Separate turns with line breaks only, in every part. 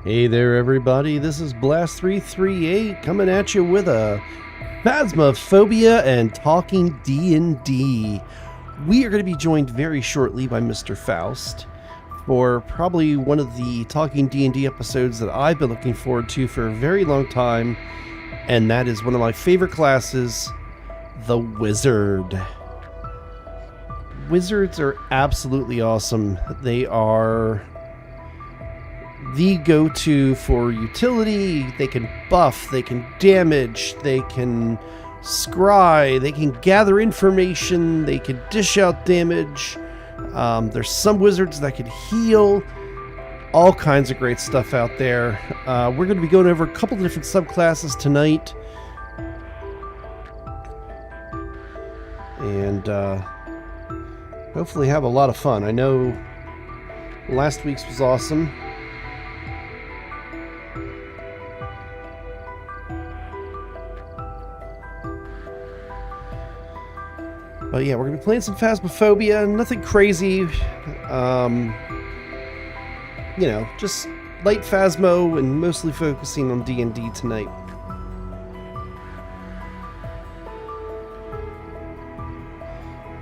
Hey there everybody, this is Blast338 coming at you with a Phasmophobia and Talking D&D. We are going to be joined very shortly by Mr. Faust for probably one of the Talking D&D episodes that I've been looking forward to for a very long time, and that is one of my favorite classes, the Wizard. Wizards are absolutely awesome. They are the go-to for utility. They can buff, they can damage, they can scry, they can gather information, they can dish out damage. There's some wizards that can heal. All kinds of great stuff out there. We're going to be going over a couple of different subclasses tonight. And hopefully have a lot of fun. I know last week's was awesome. But yeah, we're going to be playing some Phasmophobia, nothing crazy. You know, just light Phasmo and mostly focusing on D&D tonight.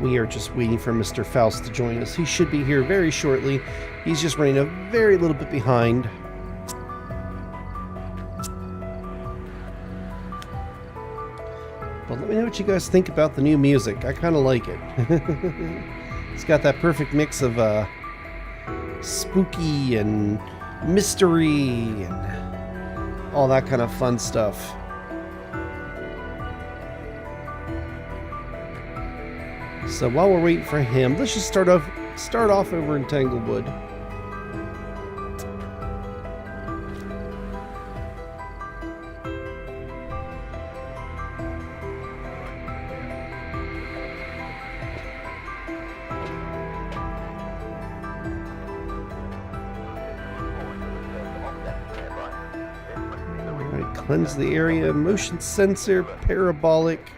We are just waiting for Mr. Faust to join us. He should be here very shortly. He's just running a very little bit behind. But let me know what you guys think about the new music. I kind of like it. It's got that perfect mix of spooky and mystery and all that kind of fun stuff. So while we're waiting for him, let's just start off over in Tanglewood. Alright, cleanse the area, motion sensor, parabolic.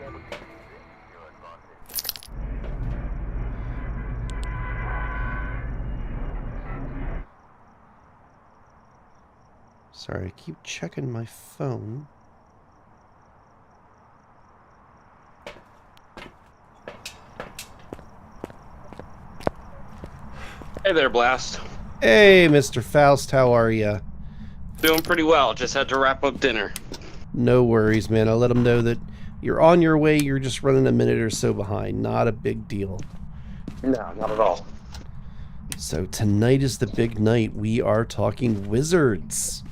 Sorry, I keep checking my phone.
Hey there, Blast.
Hey, Mr. Faust, how are ya?
Doing pretty well. Just had to wrap up dinner.
No worries, man. I'll let them know that you're on your way. You're just running a minute or so behind. Not a big deal.
No, not at all.
So tonight is the big night. We are talking wizards.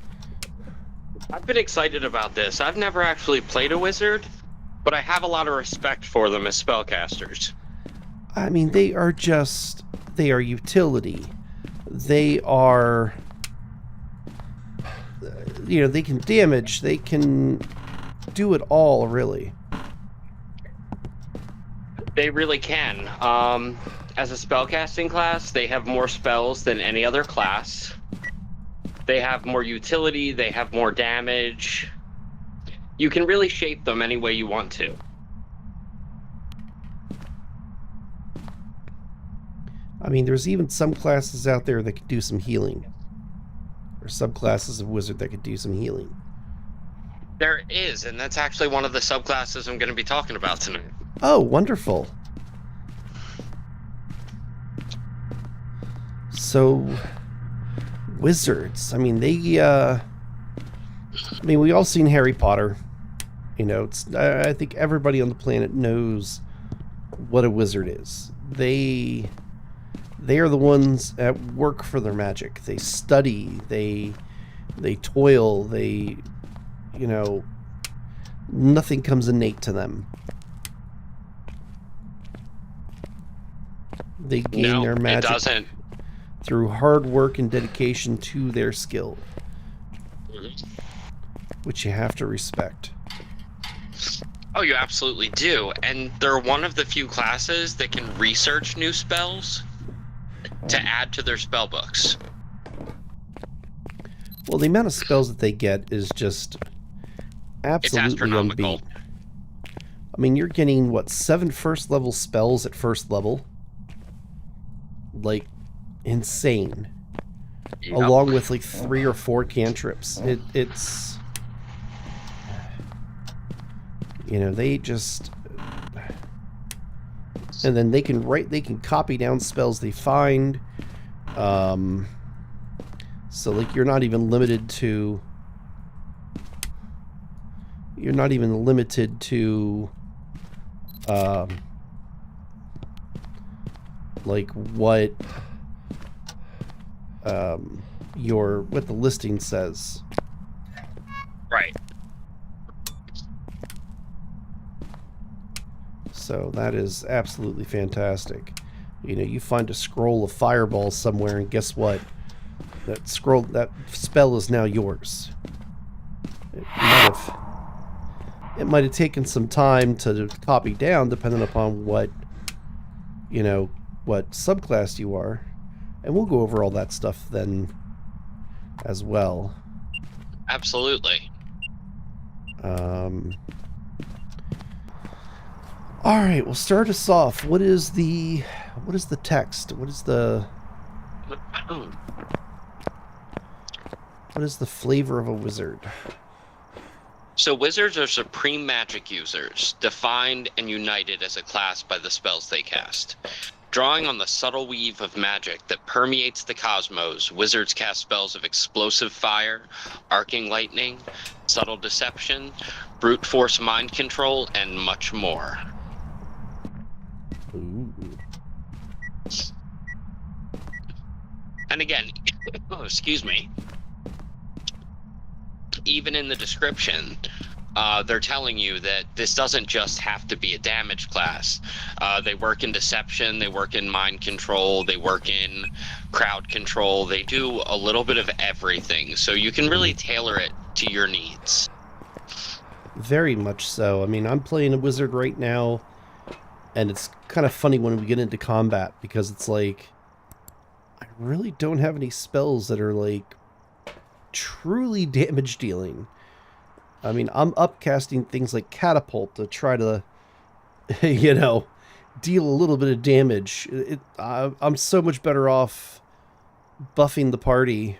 I've been excited about this. I've never actually played a wizard, but I have a lot of respect for them as spellcasters.
I mean, they are utility. They are, you know, they can damage, they can do it all, really.
They really can. As a spellcasting class, they have more spells than any other class. They have more utility, they have more damage. You can really shape them any way you want to.
I mean, there's even some classes out there that can do some healing. Or subclasses of wizard that could do some healing.
There is, and that's actually one of the subclasses I'm going to be talking about tonight.
Oh, wonderful. So, wizards. I mean, we all seen Harry Potter. You know, I think everybody on the planet knows what a wizard is. They are the ones that work for their magic. They study, they toil, you know, nothing comes innate to them. They gain their magic.
It doesn't.
Through hard work and dedication to their skill, which you have to respect.
Oh, you absolutely do. And they're one of the few classes that can research new spells to add to their spell books.
Well, the amount of spells that they get is just absolutely unbeat. I mean, you're getting, what, 7 first level spells at first level? Like, insane.
Yep.
along with like 3 or 4 cantrips. It's they just, and then they can copy down spells they find. So like you're not even limited to like what what the listing says.
Right.
So that is absolutely fantastic. You find a scroll of fireballs somewhere, and guess what? That spell is now yours. It might have taken some time to copy down, depending upon what subclass you are, and we'll go over all that stuff then as well.
Absolutely.
All right, well, start us off. What is the text? What is the flavor of a wizard?
So wizards are supreme magic users, defined and united as a class by the spells they cast. Drawing on the subtle weave of magic that permeates the cosmos, wizards cast spells of explosive fire, arcing lightning, subtle deception, brute force mind control, and much more.
Ooh.
And again, excuse me, even in the description, they're telling you that this doesn't just have to be a damage class. They work in deception, they work in mind control, they work in crowd control. They do a little bit of everything, so you can really tailor it to your needs.
Very much so. I mean, I'm playing a wizard right now, and it's kind of funny when we get into combat, because it's like, I really don't have any spells that are like truly damage dealing. I mean, I'm upcasting things like catapult to try to, deal a little bit of damage. I'm so much better off buffing the party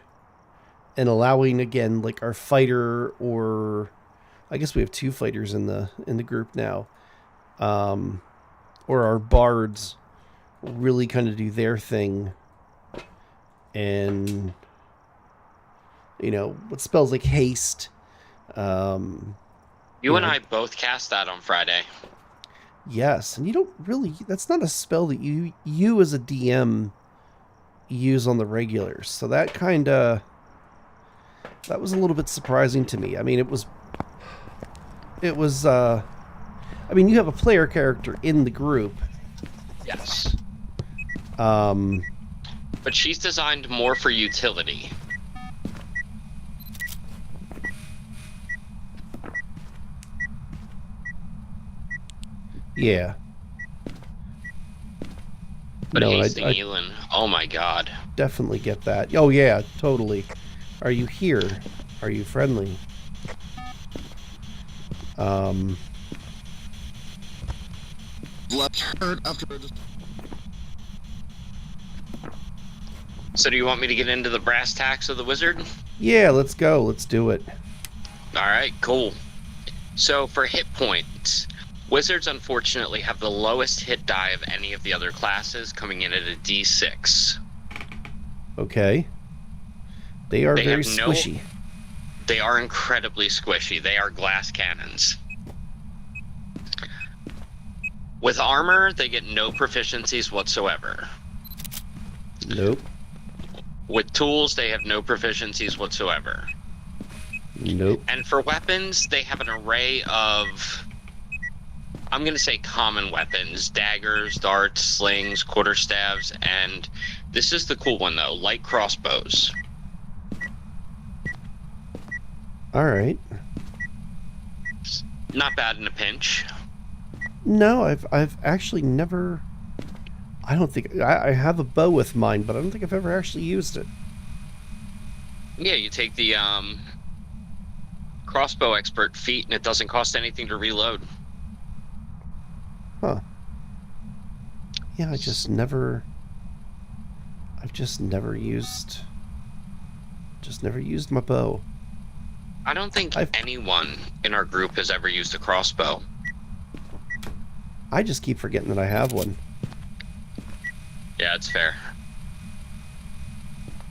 and allowing, again, like our fighter, or I guess we have 2 fighters in the group now, or our bards really kind of do their thing, and with spells like haste.
You and I both cast that on Friday.
Yes, and that's not a spell that you as a DM use on the regulars. So that was a little bit surprising to me. I mean, it was I mean, you have a player character in the group.
Yes. But she's designed more for utility.
Yeah.
But hasting Elin, oh my god.
Definitely get that. Oh yeah, totally. Are you here? Are you friendly?
Left hurt after.
So do you want me to get into the brass tacks of the wizard?
Yeah, let's go. Let's do it.
Alright, cool. So for hit points, wizards unfortunately have the lowest hit die of any of the other classes, coming in at a D6.
Okay. They are very squishy.
They are incredibly squishy. They are glass cannons. With armor, they get no proficiencies whatsoever.
Nope.
With tools, they have no proficiencies whatsoever.
Nope.
And for weapons, they have an array of, I'm going to say, common weapons. Daggers, darts, slings, quarterstaves, and this is the cool one, though, light crossbows.
All right.
Not bad in a pinch.
No, I've actually never... I don't think... I have a bow with mine, but I don't think I've ever actually used it.
Yeah, you take the crossbow expert feat, and it doesn't cost anything to reload.
Huh. Yeah, I've just never used Just never used my bow.
I don't think
I've-
anyone in our group has ever used a crossbow.
I just keep forgetting that I have one.
Yeah, it's fair.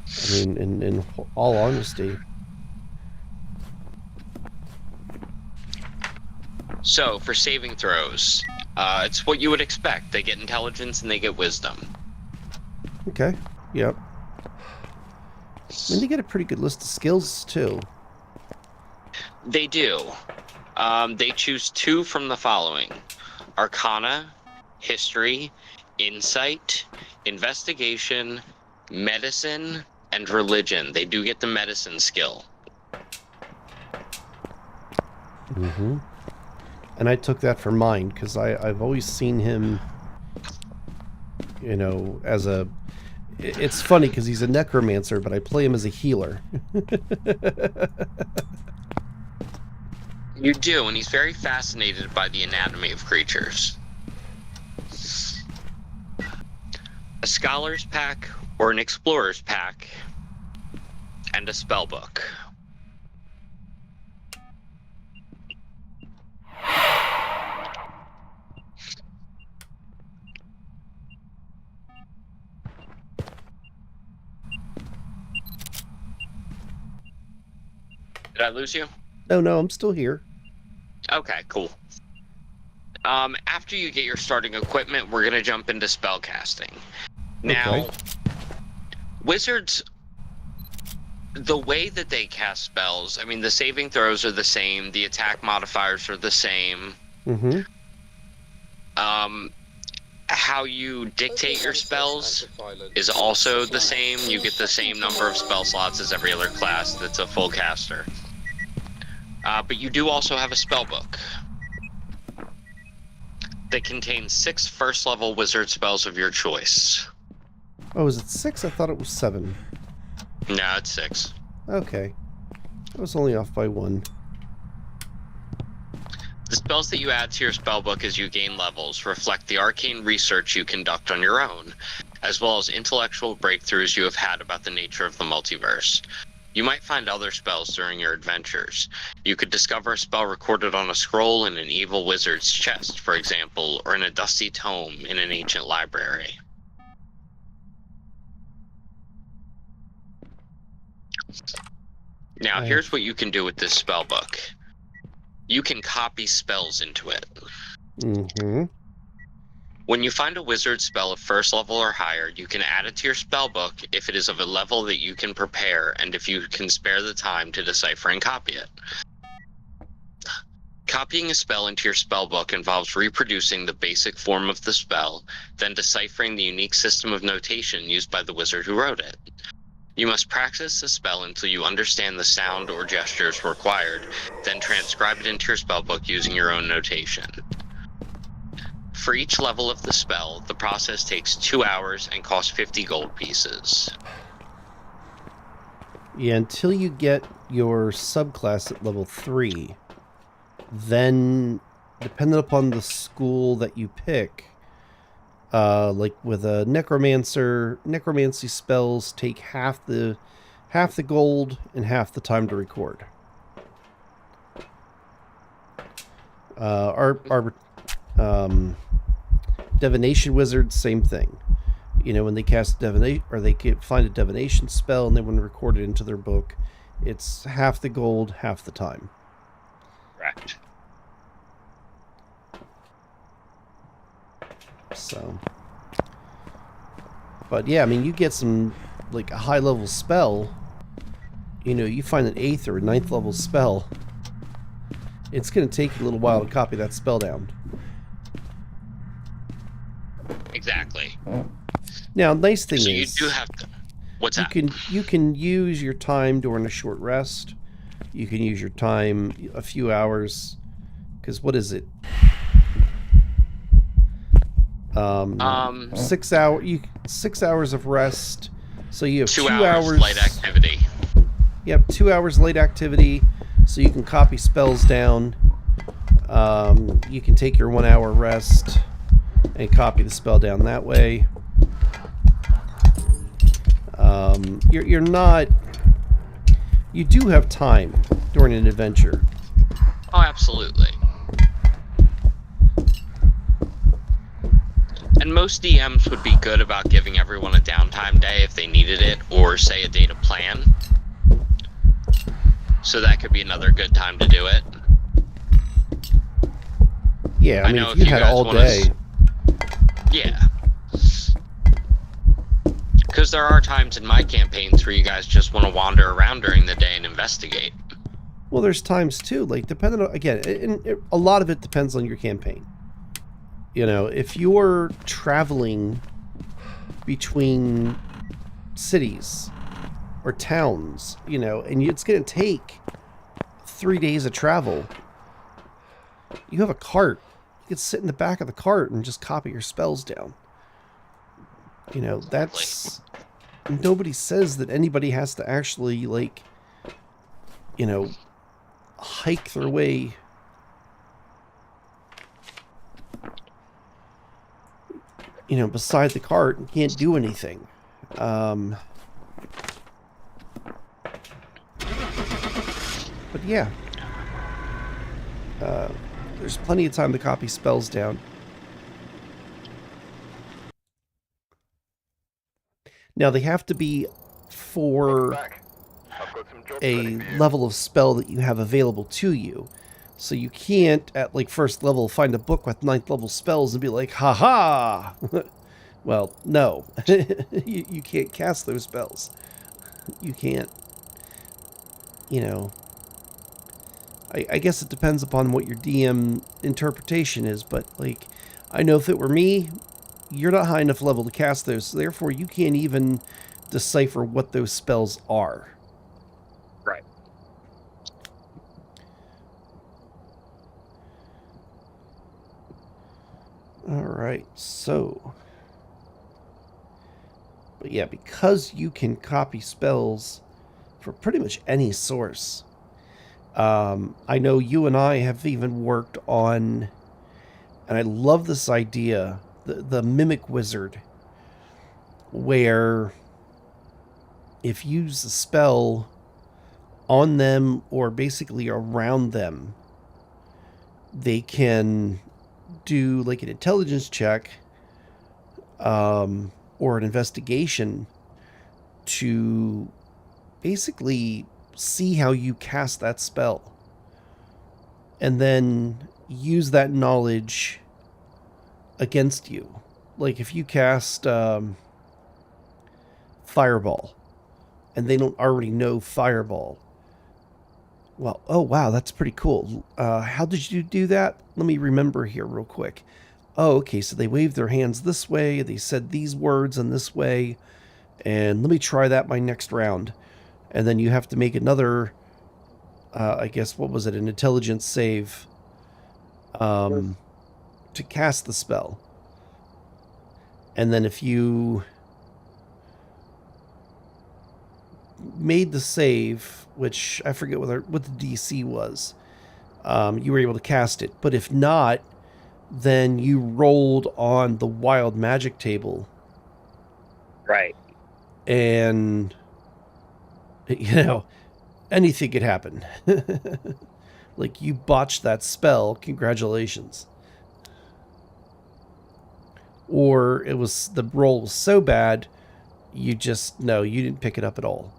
I mean, in all honesty.
So, for saving throws, it's what you would expect. They get intelligence and they get wisdom.
Okay. Yep. I mean, they get a pretty good list of skills, too.
They do. They choose 2 from the following: Arcana, History, Insight, Investigation, Medicine, and Religion. They do get the medicine skill.
Mm-hmm. And I took that for mine, because I've always seen him, you know, as a... It's funny, because he's a necromancer, but I play him as a healer.
You do, and he's very fascinated by the anatomy of creatures. A Scholar's Pack or an Explorer's Pack, and a Spellbook. Did I lose you?
No, I'm still here.
Okay, cool. After you get your starting equipment, we're going to jump into spellcasting. Now,
Okay.
Wizards, the way that they cast spells, I mean, the saving throws are the same, the attack modifiers are the same.
Mm-hmm.
How you dictate your spells is also the same. You get the same number of spell slots as every other class that's a full caster. But you do also have a spellbook that contains 6 first-level wizard spells of your choice.
Oh, is it 6? I thought it was 7.
No, it's 6.
Okay. I was only off by 1.
The spells that you add to your spellbook as you gain levels reflect the arcane research you conduct on your own, as well as intellectual breakthroughs you have had about the nature of the multiverse. You might find other spells during your adventures. You could discover a spell recorded on a scroll in an evil wizard's chest, for example, or in a dusty tome in an ancient library. Now, here's what you can do with this spellbook. You can copy spells into it.
Mm-hmm.
When you find a wizard spell of first level or higher, you can add it to your spellbook if it is of a level that you can prepare and if you can spare the time to decipher and copy it. Copying a spell into your spellbook involves reproducing the basic form of the spell, then deciphering the unique system of notation used by the wizard who wrote it. You must practice the spell until you understand the sound or gestures required, then transcribe it into your spellbook using your own notation. For each level of the spell, the process takes 2 hours and costs 50 gold pieces.
Yeah, until you get your subclass at level 3, then, depending upon the school that you pick, like with a necromancy spells take half the gold and half the time to record. Divination wizards, same thing. You know, when they cast divination, or they find a divination spell and they want to record it into their book, it's half the gold, half the time.
Correct.
So, but yeah, I mean, you get some, like, a high level spell, you know, you find an 8th or a 9th level spell, it's going to take you a little while to copy that spell down.
Exactly.
Now, nice thing
So
is,
you do have to... What's that?
you can use your time during a short rest. You can use your time a few hours, because what is it? 6 hours of rest. So you have
2 hours light activity.
Yep, 2 hours late activity, so you can copy spells down. You can take your 1 hour rest and copy the spell down that way. You're not You do have time during an adventure.
Oh, absolutely. And most DMs would be good about giving everyone a downtime day if they needed it, or say a day to plan. So that could be another good time to do it.
Yeah, I mean,
know
if you had all day.
Yeah. Because there are times in my campaigns where you guys just want to wander around during the day and investigate.
Well, there's times too, like depending on, again, a lot of it depends on your campaign. You know, if you're traveling between cities or towns, you know, and it's going to take 3 days of travel, you have a cart. You could sit in the back of the cart and just copy your spells down. You know, that's... Nobody says that anybody has to actually, like, you know, hike their way... you know, beside the cart and can't do anything. But yeah. There's plenty of time to copy spells down. Now, they have to be for a level of spell that you have available to you. So you can't, at like first level, find a book with 9th level spells and be like, ha-ha! Well, no. you can't cast those spells. You can't, you know... I guess it depends upon what your DM interpretation is, but, like, I know if it were me, you're not high enough level to cast those, so therefore you can't even decipher what those spells are.
Right.
Alright, so... But yeah, because you can copy spells for pretty much any source... I know you and I have even worked on, and I love this idea, the Mimic Wizard, where if you use a spell on them or basically around them, they can do like an intelligence check or an investigation to basically see how you cast that spell, and then use that knowledge against you. Like if you cast Fireball, and they don't already know Fireball. Well, oh wow, that's pretty cool. How did you do that? Let me remember here real quick. Oh, okay, so they waved their hands this way, they said these words in this way, and let me try that my next round. And then you have to make another, I guess, what was it, an intelligence save to cast the spell. And then if you made the save, which I forget what the DC was, you were able to cast it. But if not, then you rolled on the wild magic table.
Right.
And, you know, anything could happen. Like, you botched that spell, congratulations. Or it was, the roll was so bad, you just, no, you didn't pick it up at all.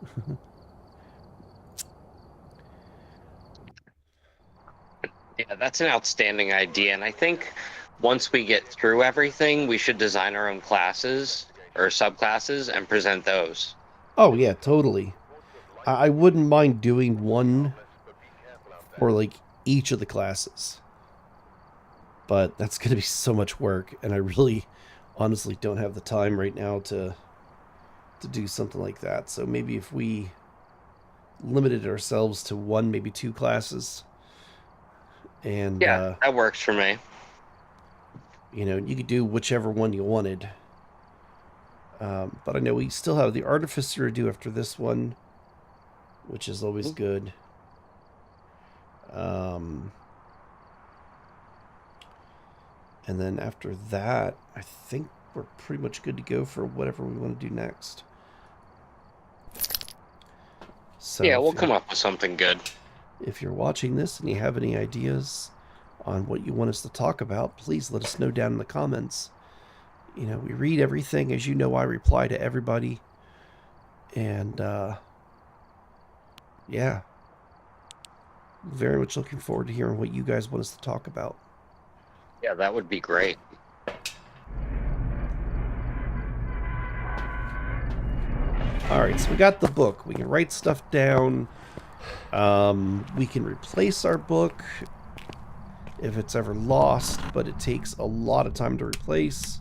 Yeah, that's an outstanding idea, and I think once we get through everything, we should design our own classes or subclasses and present those.
Oh, yeah, totally. I wouldn't mind doing one for, like, each of the classes. But that's going to be so much work, and I really, honestly don't have the time right now to do something like that. So maybe if we limited ourselves to one, maybe 2 classes. And,
yeah, that works for me.
You know, you could do whichever one you wanted. But I know we still have the Artificer to do after this one, which is always good. And then after that, I think we're pretty much good to go for whatever we want to do next. So
Yeah, we'll come up with something good.
if you're watching this and you have any ideas on what you want us to talk about, please let us know down in the comments. You know, we read everything. As you know, I reply to everybody. And, yeah. Very much looking forward to hearing what you guys want us to talk about.
Yeah, that would be great.
Alright, so we got the book. We can write stuff down. We can replace our book if it's ever lost, but it takes a lot of time to replace.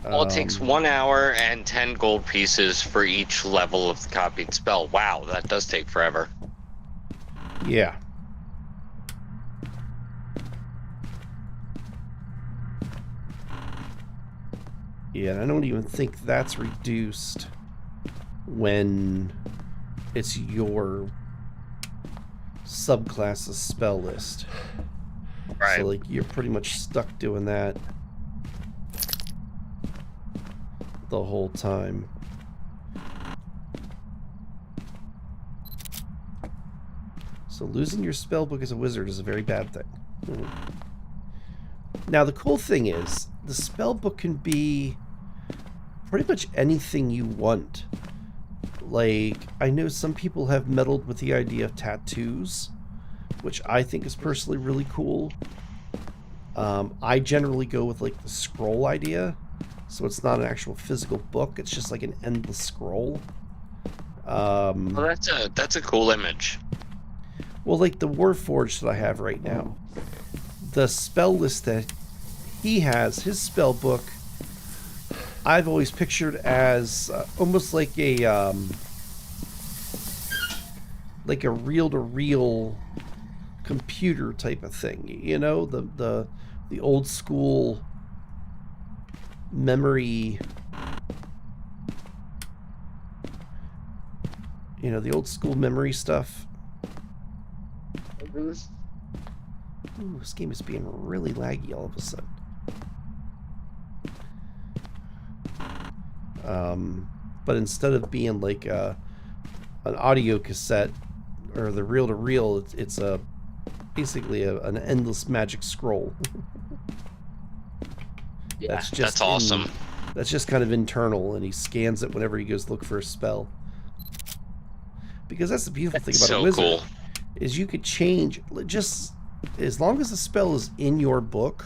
Well, it takes 1 hour and 10 gold pieces for each level of the copied spell. Wow, that does take forever.
Yeah. Yeah, and I don't even think that's reduced when it's your subclass's spell list.
Right.
So, like, you're pretty much stuck doing that the whole time. So losing your spellbook as a wizard is a very bad thing. Now, the cool thing is, the spellbook can be pretty much anything you want. Like, I know some people have meddled with the idea of tattoos, which I think is personally really cool. I generally go with, like, the scroll idea. So it's not an actual physical book, it's just like an endless scroll.
Well, that's a cool image.
Well, like the Warforged that I have right now. The spell list that he has, his spell book, I've always pictured as almost like a reel-to-reel computer type of thing. You know, the old school memory. You know, the old school memory stuff. Ooh, this game is being really laggy all of a sudden. But instead of being like an audio cassette or the reel-to-reel, it's basically an endless magic scroll.
Yeah, that's awesome.
That's just kind of internal, and he scans it whenever he goes look for a spell. Because that's the beautiful thing about a wizard.
Cool.
Is you could change, just as long as the spell is in your book,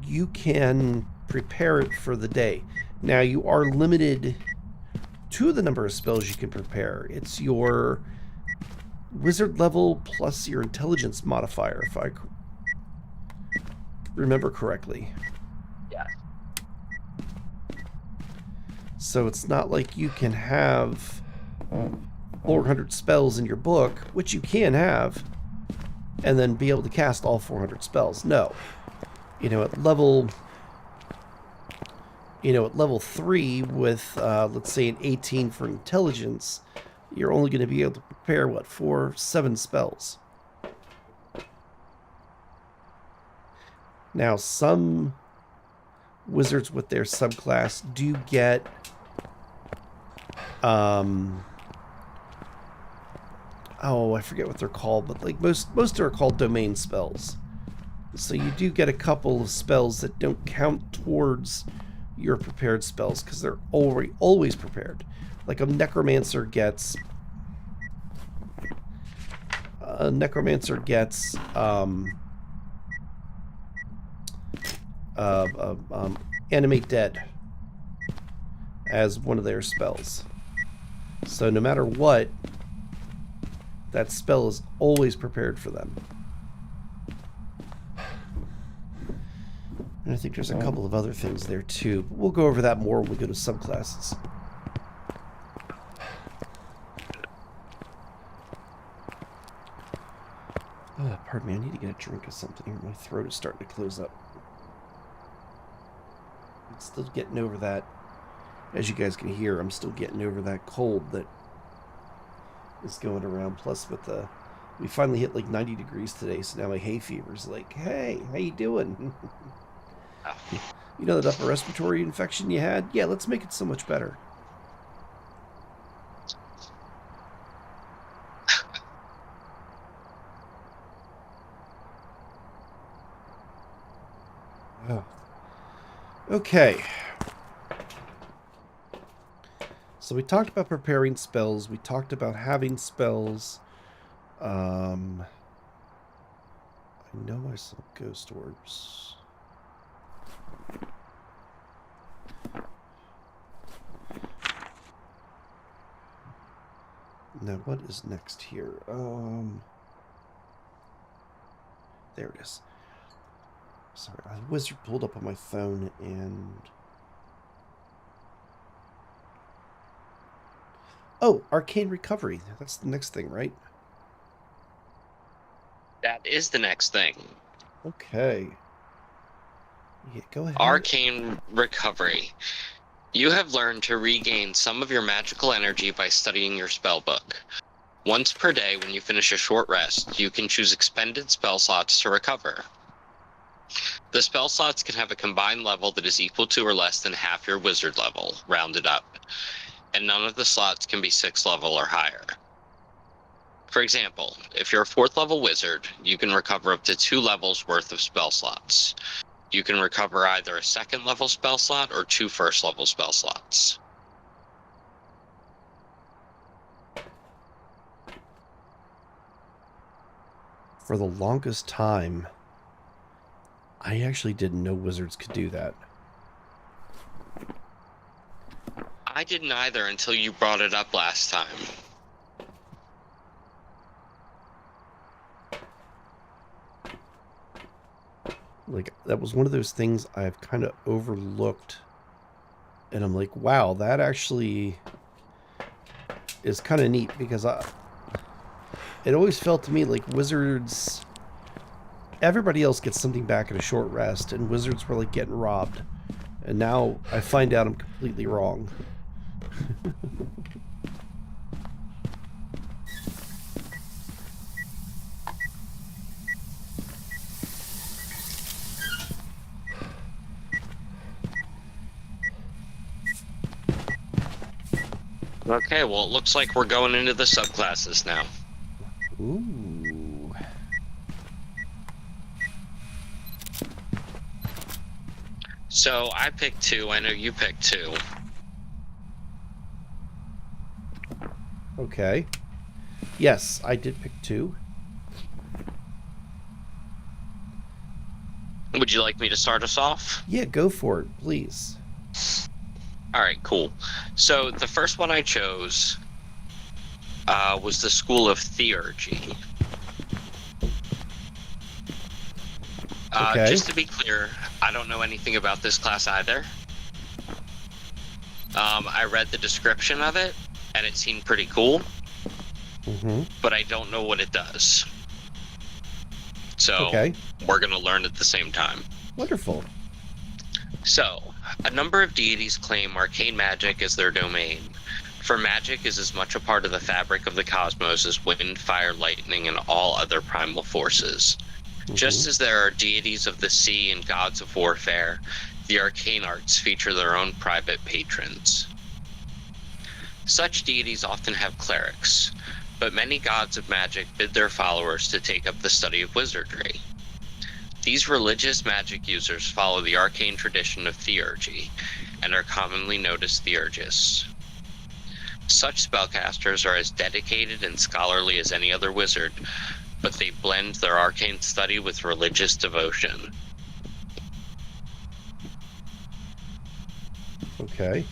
you can prepare it for the day. Now, you are limited to the number of spells you can prepare. It's your wizard level plus your intelligence modifier, if I remember correctly.
Yeah.
So it's not like you can have 400 spells in your book, which you can have, and then be able to cast all 400 spells. No. You know, at level 3 with, let's say, an 18 for intelligence, you're only going to be able to prepare, 7 spells. Now, some wizards with their subclass do get, I forget what they're called, but like most are called domain spells. So you do get a couple of spells that don't count towards your prepared spells because they're always prepared. Like a necromancer gets animate dead as one of their spells. So no matter what, that spell is always prepared for them. And I think there's a couple of other things there too, but we'll go over that more when we go to subclasses. Pardon me, I need to get a drink of something. My throat is starting to close up. I'm still getting over that. As you guys can hear, I'm still getting over that cold that is going around. Plus, we finally hit like 90 degrees today, so now my hay fever's like, hey, how you doing? You know that upper respiratory infection you had? Yeah, let's make it so much better. Oh. Okay. So we talked about preparing spells. We talked about having spells. I know I saw ghost orbs. Now, what is next here? There it is. Sorry, I had Wizard pulled up on my phone and... Oh, Arcane Recovery. That's the next thing, right?
That is the next thing.
Okay. Yeah, go ahead.
Arcane Recovery. You have learned to regain some of your magical energy by studying your spell book. Once per day, when you finish a short rest, you can choose expended spell slots to recover. The spell slots can have a combined level that is equal to or less than half your wizard level, rounded up, and none of the slots can be 6th level or higher. For example, if you're a 4th level wizard, you can recover up to 2 levels worth of spell slots. You can recover either a 2nd level spell slot or 2 1st level spell slots.
For the longest time, I actually didn't know wizards could do that.
I didn't either until you brought it up last time.
Like, that was one of those things I've kind of overlooked. And I'm like, wow, that actually is kind of neat, because it always felt to me like wizards... Everybody else gets something back at a short rest, and wizards were like getting robbed. And now I find out I'm completely wrong.
Okay, well, it looks like we're going into the subclasses now.
Ooh.
So I picked 2. I know you picked 2.
Okay. Yes, I did pick 2.
Would you like me to start us off?
Yeah, go for it, please.
All right, cool. So the first one I chose was the School of Theurgy.
Okay.
Just to be clear, I don't know anything about this class either. I read the description of it, and it seemed pretty cool, but I don't know what it does. So we're going to learn at the same time.
Wonderful.
So, a number of deities claim arcane magic as their domain, for magic is as much a part of the fabric of the cosmos as wind, fire, lightning, and all other primal forces. Just as there are deities of the sea and gods of warfare, the arcane arts feature their own private patrons. Such deities often have clerics, but many gods of magic bid their followers to take up the study of wizardry. These religious magic users follow the arcane tradition of theurgy, and are commonly known as theurgists. Such spellcasters are as dedicated and scholarly as any other wizard, but they blend their arcane study with religious devotion.
Okay.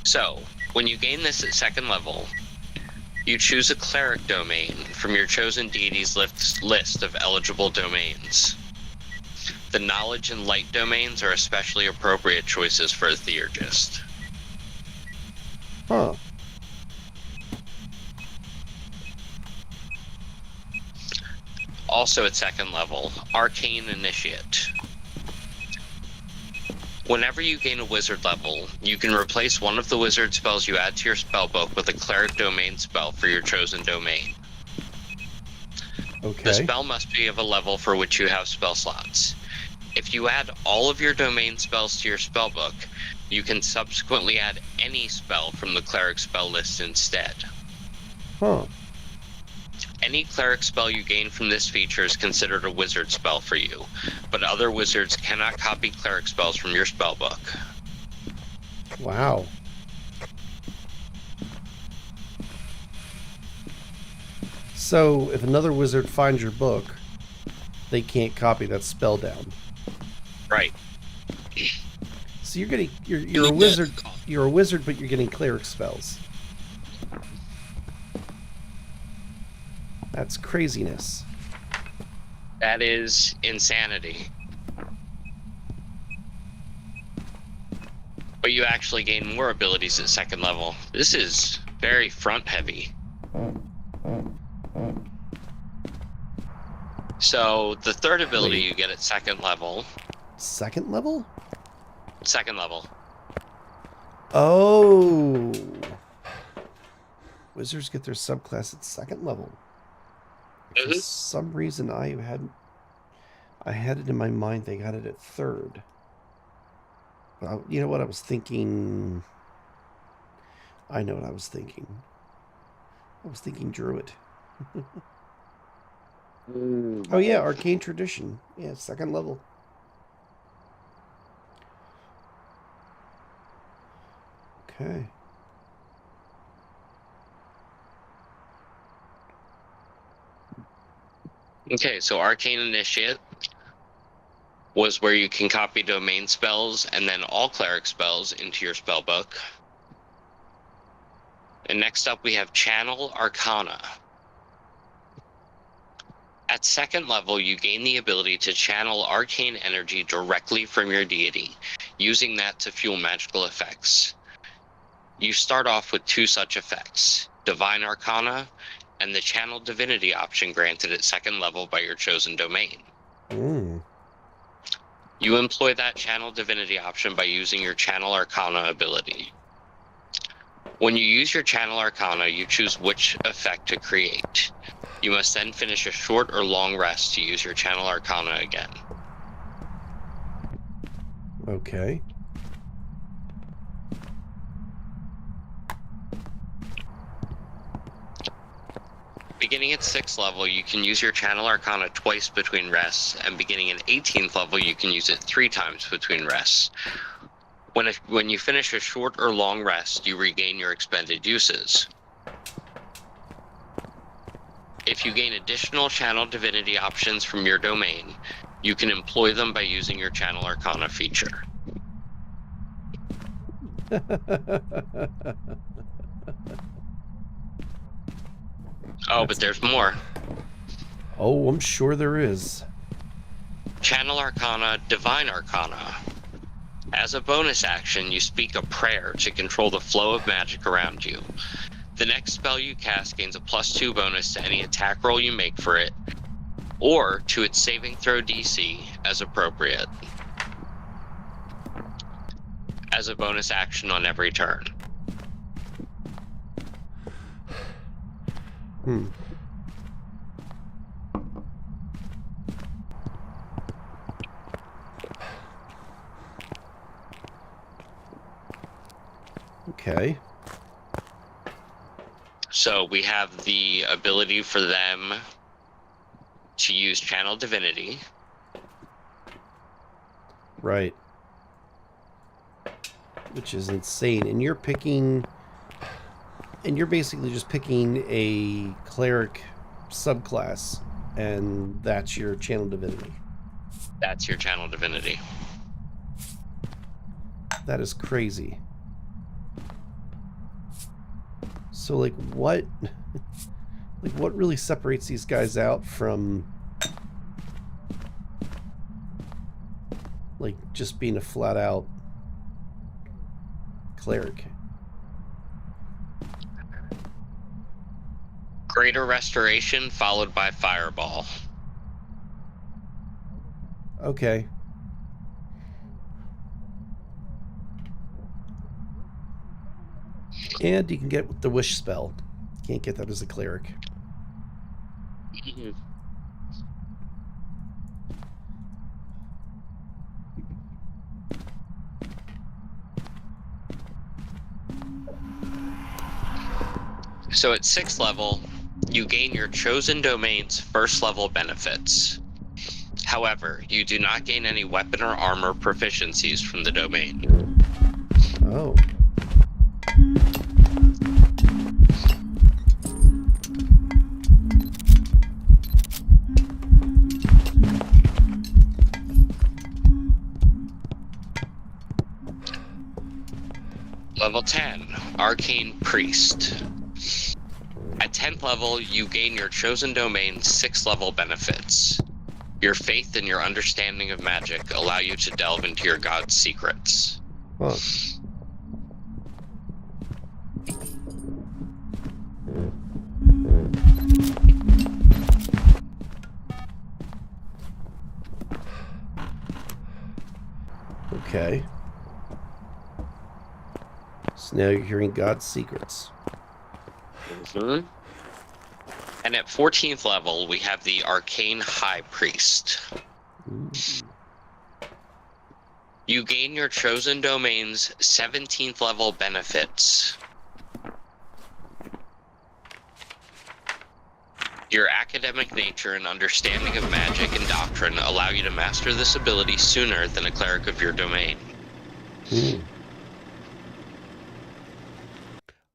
So, when you gain this at 2nd level, you choose a cleric domain from your chosen deity's list of eligible domains. The knowledge and light domains are especially appropriate choices for a theurgist.
Huh.
Also at 2nd level, Arcane Initiate. Whenever you gain a wizard level, you can replace one of the wizard spells you add to your spellbook with a cleric domain spell for your chosen domain.
Okay.
The spell must be of a level for which you have spell slots. If you add all of your domain spells to your spellbook, you can subsequently add any spell from the cleric spell list instead.
Huh.
Any cleric spell you gain from this feature is considered a wizard spell for you, but other wizards cannot copy cleric spells from your spellbook.
Wow. So, if another wizard finds your book, they can't copy that spell down.
Right.
So you're a wizard. You're a wizard, but you're getting cleric spells. That's craziness.
That is insanity. But you actually gain more abilities at second level. This is very front heavy. So the third ability you get at second level.
Second level?
Second level.
Oh. Wizards get their subclass at second level. For some reason I had it in my mind they got it at third. Well, you know what I was thinking? I know what I was thinking. I was thinking Druid. Oh yeah, Arcane Tradition. Yeah, second level. Okay.
Okay, so Arcane Initiate was where you can copy domain spells and then all cleric spells into your spellbook. And next up we have Channel Arcana. At second level, you gain the ability to channel arcane energy directly from your deity, using that to fuel magical effects. You start off with 2 such effects, Divine Arcana and the Channel Divinity option granted at second level by your chosen domain. You employ that Channel Divinity option by using your Channel Arcana ability. When you use your Channel Arcana, you choose which effect to create. You must then finish a short or long rest to use your Channel Arcana again.
Okay.
Beginning at 6th level, you can use your Channel Arcana twice between rests, and beginning at 18th level, you can use it 3 times between rests. When you finish a short or long rest, you regain your expended uses. If you gain additional Channel Divinity options from your domain, you can employ them by using your Channel Arcana feature. Oh, but there's more.
Oh, I'm sure there is.
Channel Arcana, Divine Arcana. As a bonus action, you speak a prayer to control the flow of magic around you. The next spell you cast gains a +2 bonus to any attack roll you make for it, or to its saving throw DC as appropriate, as a bonus action on every turn.
Okay.
So we have the ability for them to use Channel Divinity.
Right. Which is insane. And you're picking... And you're basically just picking a cleric subclass, and that's your Channel Divinity.
That's your Channel Divinity.
That is crazy. So, like, what... like, what really separates these guys out from... like, just being a flat-out cleric?
Greater Restoration followed by Fireball.
Okay. And you can get the Wish spell. You can't get that as a cleric.
So at 6th level, you gain your chosen domain's first level benefits. However, you do not gain any weapon or armor proficiencies from the domain.
Oh.
Level 10, Arcane Priest. At 10th level, you gain your chosen domain's 6th level benefits. Your faith and your understanding of magic allow you to delve into your god's secrets.
Huh. Okay. So now you're hearing God's secrets.
Mm-hmm. And at 14th level, we have the Arcane High Priest.
Ooh.
You gain your chosen domain's 17th level benefits. Your academic nature and understanding of magic and doctrine allow you to master this ability sooner than a cleric of your domain.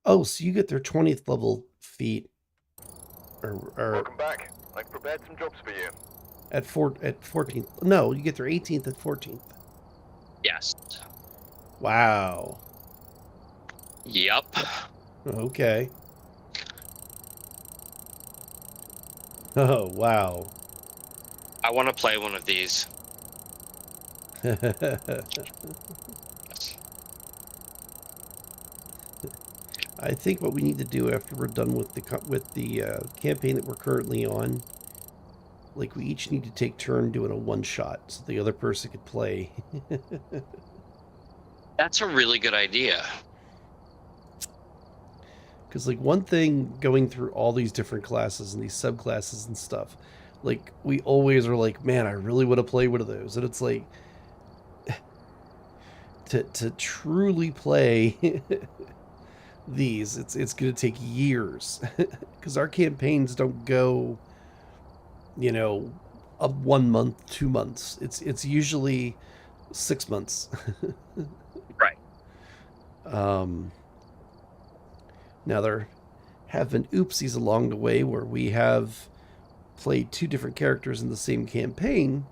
Oh, so you get their 20th level feat.
Welcome back. I've prepared some jobs for you.
At 14th. No, you get their 18th at 14th.
Yes.
Wow.
Yup.
Okay. Oh, wow.
I want to play one of these.
I think what we need to do after we're done with the campaign that we're currently on, like we each need to take turn doing a one shot so the other person could play.
That's a really good idea.
Because like one thing going through all these different classes and these subclasses and stuff, like we always are like, man, I really want to play one of those, and it's like to truly play these, it's going to take years because our campaigns don't go, you know, 1 month, 2 months. It's usually 6 months.
Right.
Now there have been oopsies along the way where we have played 2 different characters in the same campaign.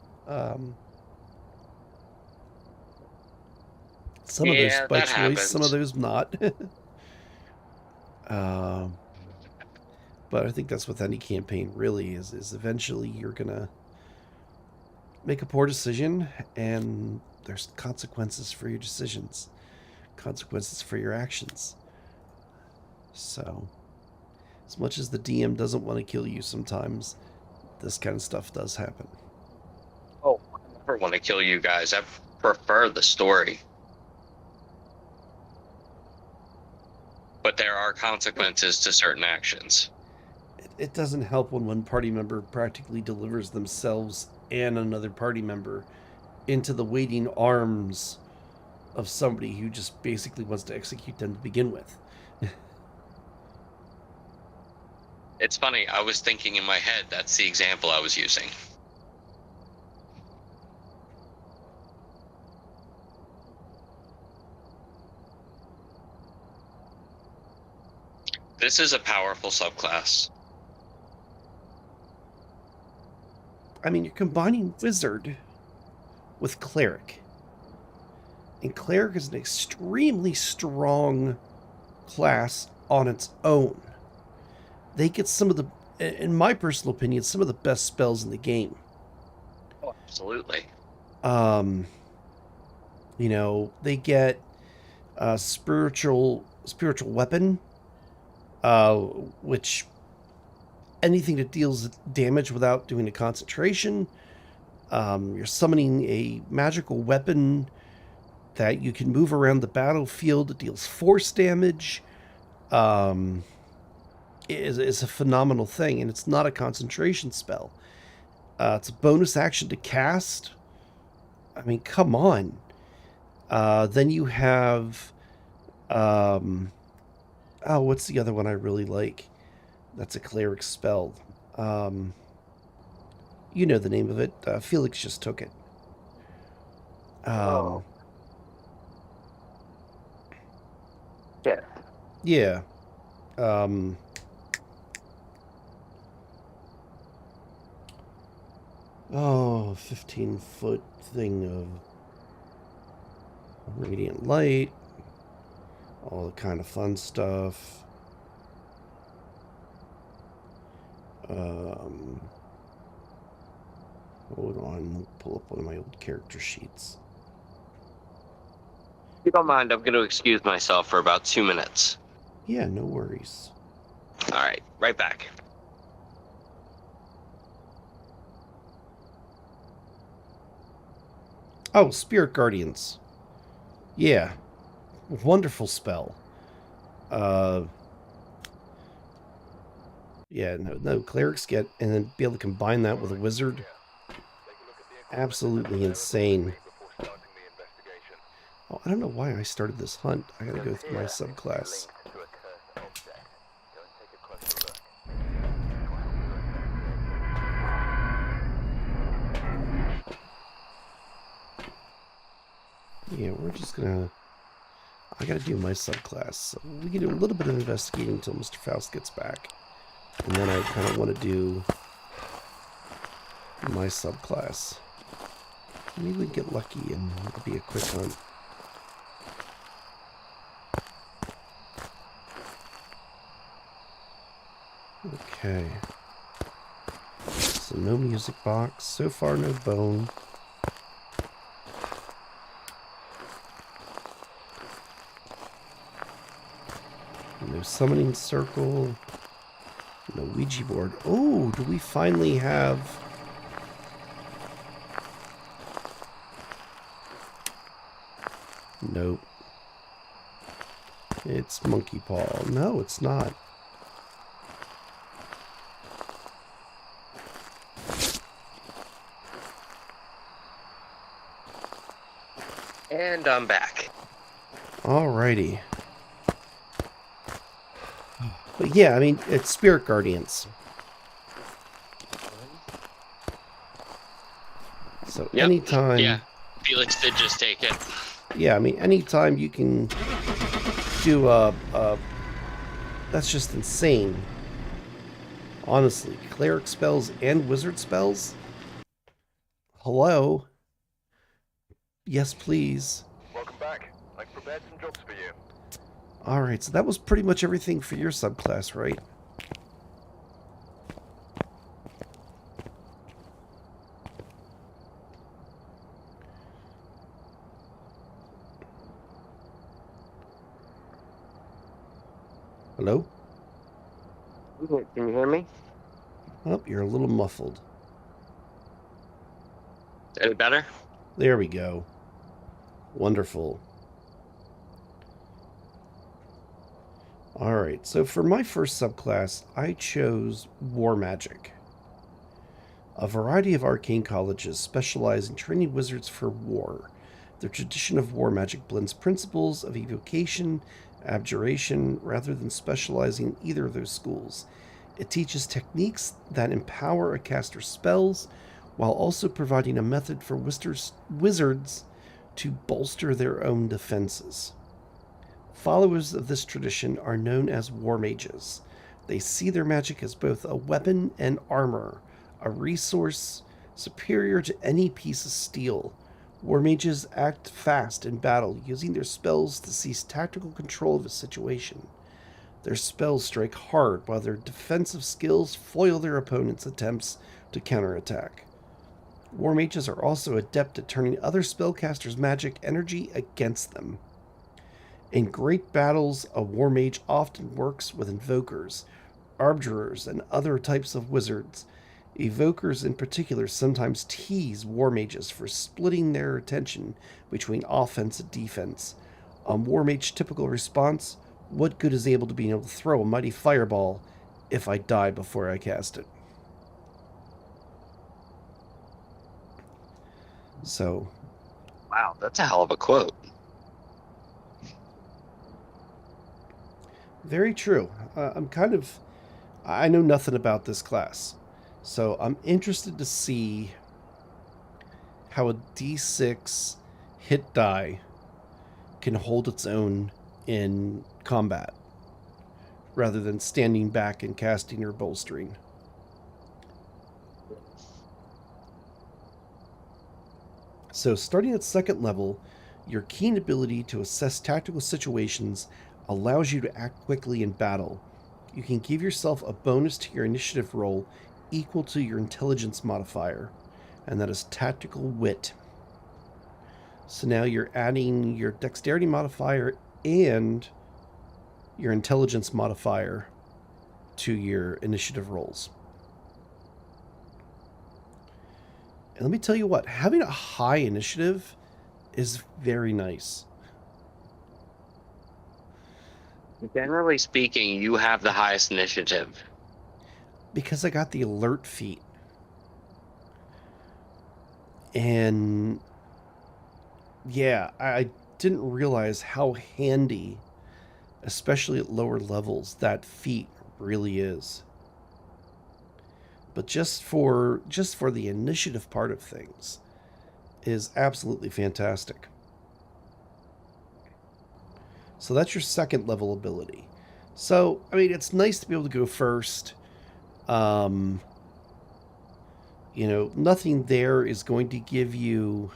Some of those by choice,
happens.
some of those not. But I think that's with any campaign really is eventually you're gonna make a poor decision and there's consequences for your decisions, consequences for your actions. So as much as the DM doesn't want to kill you sometimes, this kind of stuff does happen.
Oh, I never want to kill you guys. I prefer the story. But there are consequences to certain actions.
It doesn't help when one party member practically delivers themselves and another party member into the waiting arms of somebody who just basically wants to execute them to begin with.
It's funny, I was thinking in my head, that's the example I was using. This is a powerful subclass.
I mean, you're combining wizard with cleric. And cleric is an extremely strong class on its own. They get some of the, in my personal opinion, some of the best spells in the game.
Oh, absolutely.
You know, they get a spiritual weapon, which anything that deals damage without doing a concentration. You're summoning a magical weapon that you can move around the battlefield. It deals force damage. Is a phenomenal thing, and it's not a concentration spell. It's a bonus action to cast. I mean, come on. Then you have... what's the other one I really like? That's a cleric spell. You know the name of it. Felix just took it.
Yeah.
Yeah. 15-foot thing of radiant light. All the kind of fun stuff. Hold on, I'll pull up one of my old character sheets.
If you don't mind, I'm going to excuse myself for about 2 minutes.
Yeah, no worries.
All right, right back.
Oh, Spirit Guardians. Yeah. Wonderful spell. Yeah, no, clerics get, and then be able to combine that with a wizard. Absolutely insane. Oh, I don't know why I started this hunt. I gotta go through my subclass. Yeah, we're just gonna... I gotta do my subclass. So we can do a little bit of investigating until Mr. Faust gets back. And then I kind of want to do my subclass. Maybe we get lucky and it'll be a quick hunt. Okay. So no music box. So far, no bone. No summoning circle. No Ouija board. Oh, do we finally have... Nope. It's monkey paw. No, it's not.
And I'm back.
Alrighty. But yeah, I mean, it's Spirit Guardians. So
Yep.
anytime...
Yeah, Felix did just take it.
Yeah, I mean, anytime you can do that's just insane. Honestly, cleric spells and wizard spells? Hello? Yes, please.
Welcome back. I've prepared some jobs for you.
Alright, so that was pretty much everything for your subclass, right? Hello?
Can you hear me?
Oh, you're a little muffled.
Any better?
There we go. Wonderful. Alright, so for my first subclass, I chose War Magic. A variety of arcane colleges specialize in training wizards for war. The tradition of war magic blends principles of evocation, abjuration, rather than specializing in either of those schools. It teaches techniques that empower a caster's spells, while also providing a method for wizards to bolster their own defenses. Followers of this tradition are known as war mages. They see their magic as both a weapon and armor, a resource superior to any piece of steel. War mages act fast in battle, using their spells to seize tactical control of a situation. Their spells strike hard, while their defensive skills foil their opponent's attempts to counterattack. War mages are also adept at turning other spellcasters' magic energy against them. In great battles, a war mage often works with invokers, arbitrers, and other types of wizards. Evokers in particular sometimes tease war mages for splitting their attention between offense and defense. A war mage typical response: what good is able to be able to throw a mighty fireball if I die before I cast it? So,
Wow, that's a hell of a quote.
very true. I know nothing about this class. So I'm interested to see how a D6 hit die can hold its own in combat rather than standing back and casting or bolstering. So, starting at second level, your keen ability to assess tactical situations allows you to act quickly in battle. You can give yourself a bonus to your initiative roll equal to your intelligence modifier, and that is tactical wit. So now you're adding your dexterity modifier and your intelligence modifier to your initiative rolls. And let me tell you what, having a high initiative is very nice.
Generally speaking, you have the highest initiative.
Because I got the alert feat. And yeah, I didn't realize how handy, especially at lower levels, that feat really is. But just for the initiative part of things is absolutely fantastic. So that's your second level ability. So, I mean, it's nice to be able to go first. Um, nothing there is going to give you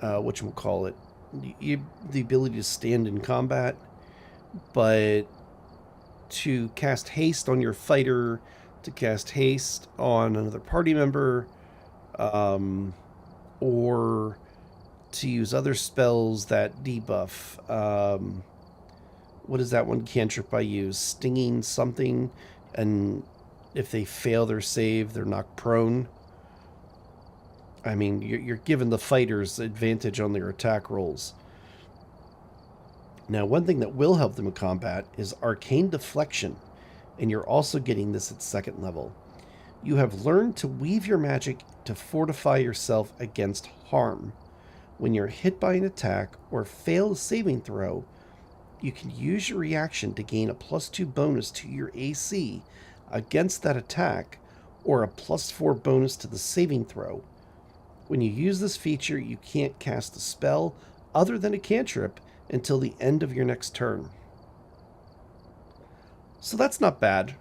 whatchamacallit, the ability to stand in combat, but to cast haste on your fighter, to cast haste on another party member, or to use other spells that debuff. What is that one cantrip I use? Stinging something, and if they fail their save, they're knocked prone. I mean, you're giving the fighters advantage on their attack rolls. Now, one thing that will help them in combat is arcane deflection, and you're also getting this at second level. You have learned to weave your magic to fortify yourself against harm. When you're hit by an attack or fail a saving throw, you can use your reaction to gain a +2 bonus to your AC against that attack, or a +4 bonus to the saving throw. When you use this feature, you can't cast a spell other than a cantrip until the end of your next turn. So that's not bad.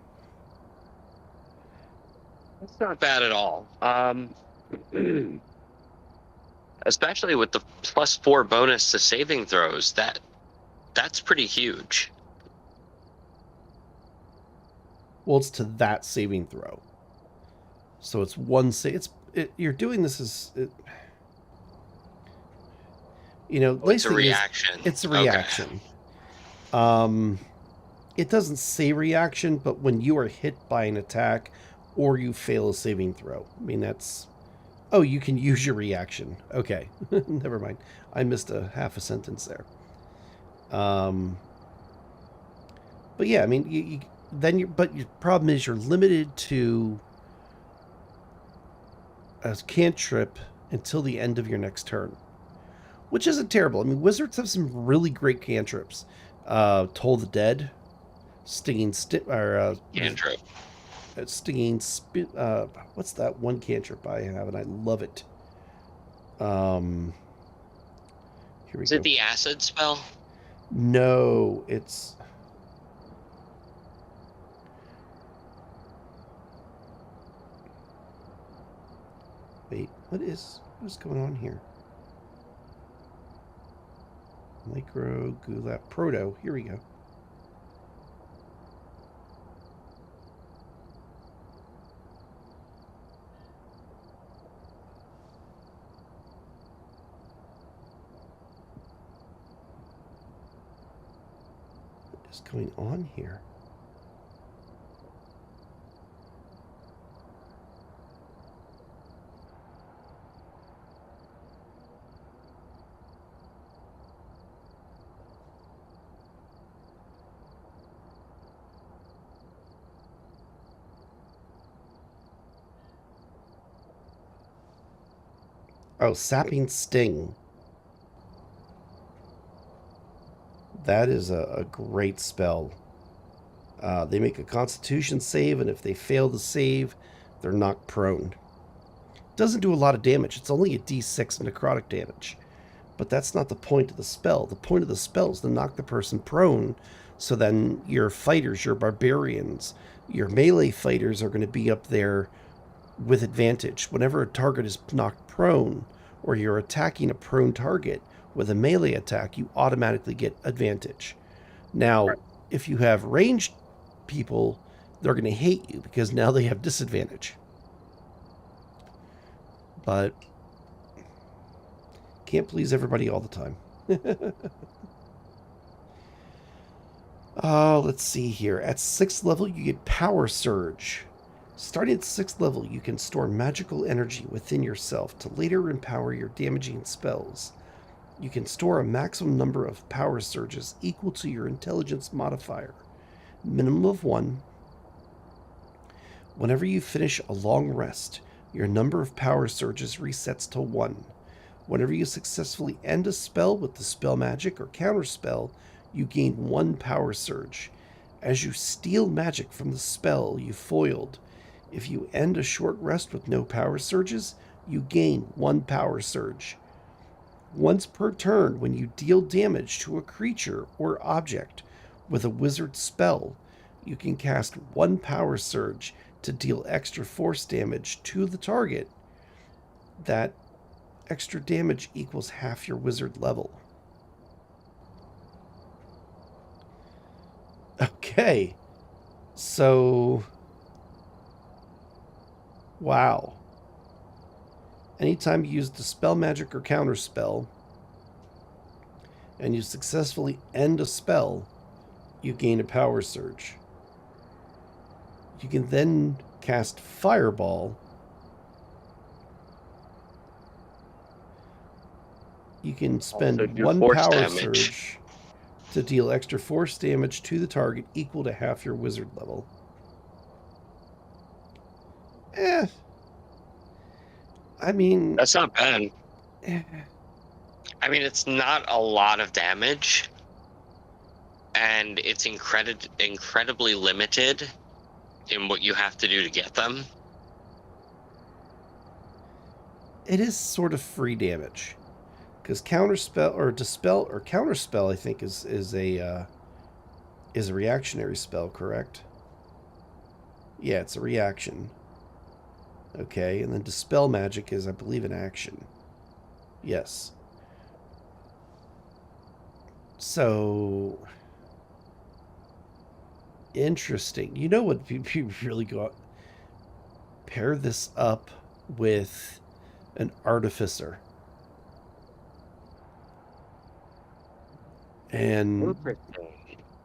That's not bad at all. Especially with the +4 bonus to saving throws, that's pretty huge.
Well, it's to that saving throw. So it's one you're doing this as
It's a reaction.
It's a
Okay.
reaction. It doesn't say reaction, but when you are hit by an attack or you fail a saving throw, I mean that's. Oh, you can use your reaction. Okay, never mind. I missed a half a sentence there. But yeah, I mean, but your problem is you're limited to a cantrip until the end of your next turn, which isn't terrible. I mean, wizards have some really great cantrips. Toll the Dead, Stinging
Cantrip.
Stinging Spit. What's that one cantrip I have, and I love it. Here we
Is
go.
it the acid spell?
No, it's. Wait, what is going on here? Micro Gulat Proto. Here we go. What is going on here? Oh, Sapping Sting. That is a great spell. They make a Constitution save, and if they fail the save, they're knocked prone. Doesn't do a lot of damage. It's only a d6 necrotic damage. But that's not the point of the spell. The point of the spell is to knock the person prone, so then your fighters, your barbarians, your melee fighters are going to be up there with advantage. Whenever a target is knocked prone, or you're attacking a prone target with a melee attack, you automatically get advantage. Now, if you have ranged people, they're going to hate you because now they have disadvantage. But can't please everybody all the time. Let's see here. At 6th level, you get Power Surge. Starting at 6th level, you can store magical energy within yourself to later empower your damaging spells. You can store a maximum number of Power Surges equal to your intelligence modifier, minimum of 1. Whenever you finish a long rest, your number of Power Surges resets to 1. Whenever you successfully end a spell with the spell magic or counter spell, you gain 1 Power Surge. As you steal magic from the spell you foiled, if you end a short rest with no Power Surges, you gain 1 Power Surge. Once per turn, when you deal damage to a creature or object with a wizard spell, you can cast 1 Power Surge to deal extra force damage to the target. That extra damage equals half your wizard level. Okay. So, wow. Anytime you use the spell magic or counter spell, and you successfully end a spell, you gain a Power Surge. You can then cast Fireball. You can spend 1 Power Surge to deal extra force damage to the target equal to half your wizard level. I mean...
That's not bad. I mean, it's not a lot of damage, and it's incredibly limited in what you have to do to get them.
It is sort of free damage, because counterspell or dispel or counterspell, I think, is a reactionary spell, correct? Yeah, it's a reaction. Okay, and then dispel magic is, I believe, an action. Yes. So, interesting. You know what you really got? Pair this up with an artificer. And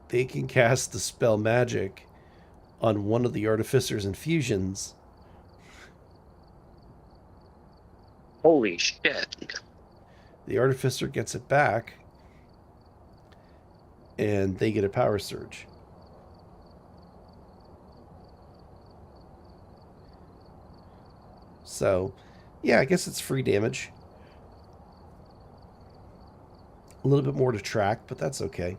they can cast the spell magic on one of the artificer's infusions.
Holy shit.
The artificer gets it back, and they get a Power Surge. So, yeah, I guess it's free damage. A little bit more to track, but that's okay.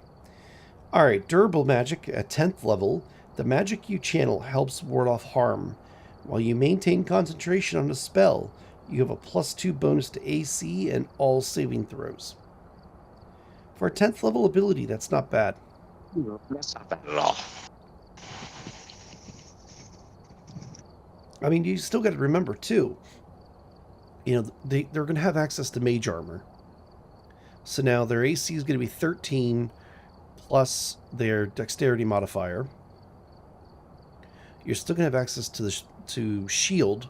Alright, durable magic at 10th level. The magic you channel helps ward off harm. While you maintain concentration on a spell, you have a +2 bonus to AC and all saving throws. For a 10th level ability, that's not bad.
That's not bad at all.
I mean, you still got to remember, too, you know, they're going to have access to mage armor. So now their AC is going to be 13 plus their dexterity modifier. You're still going to have access to shield.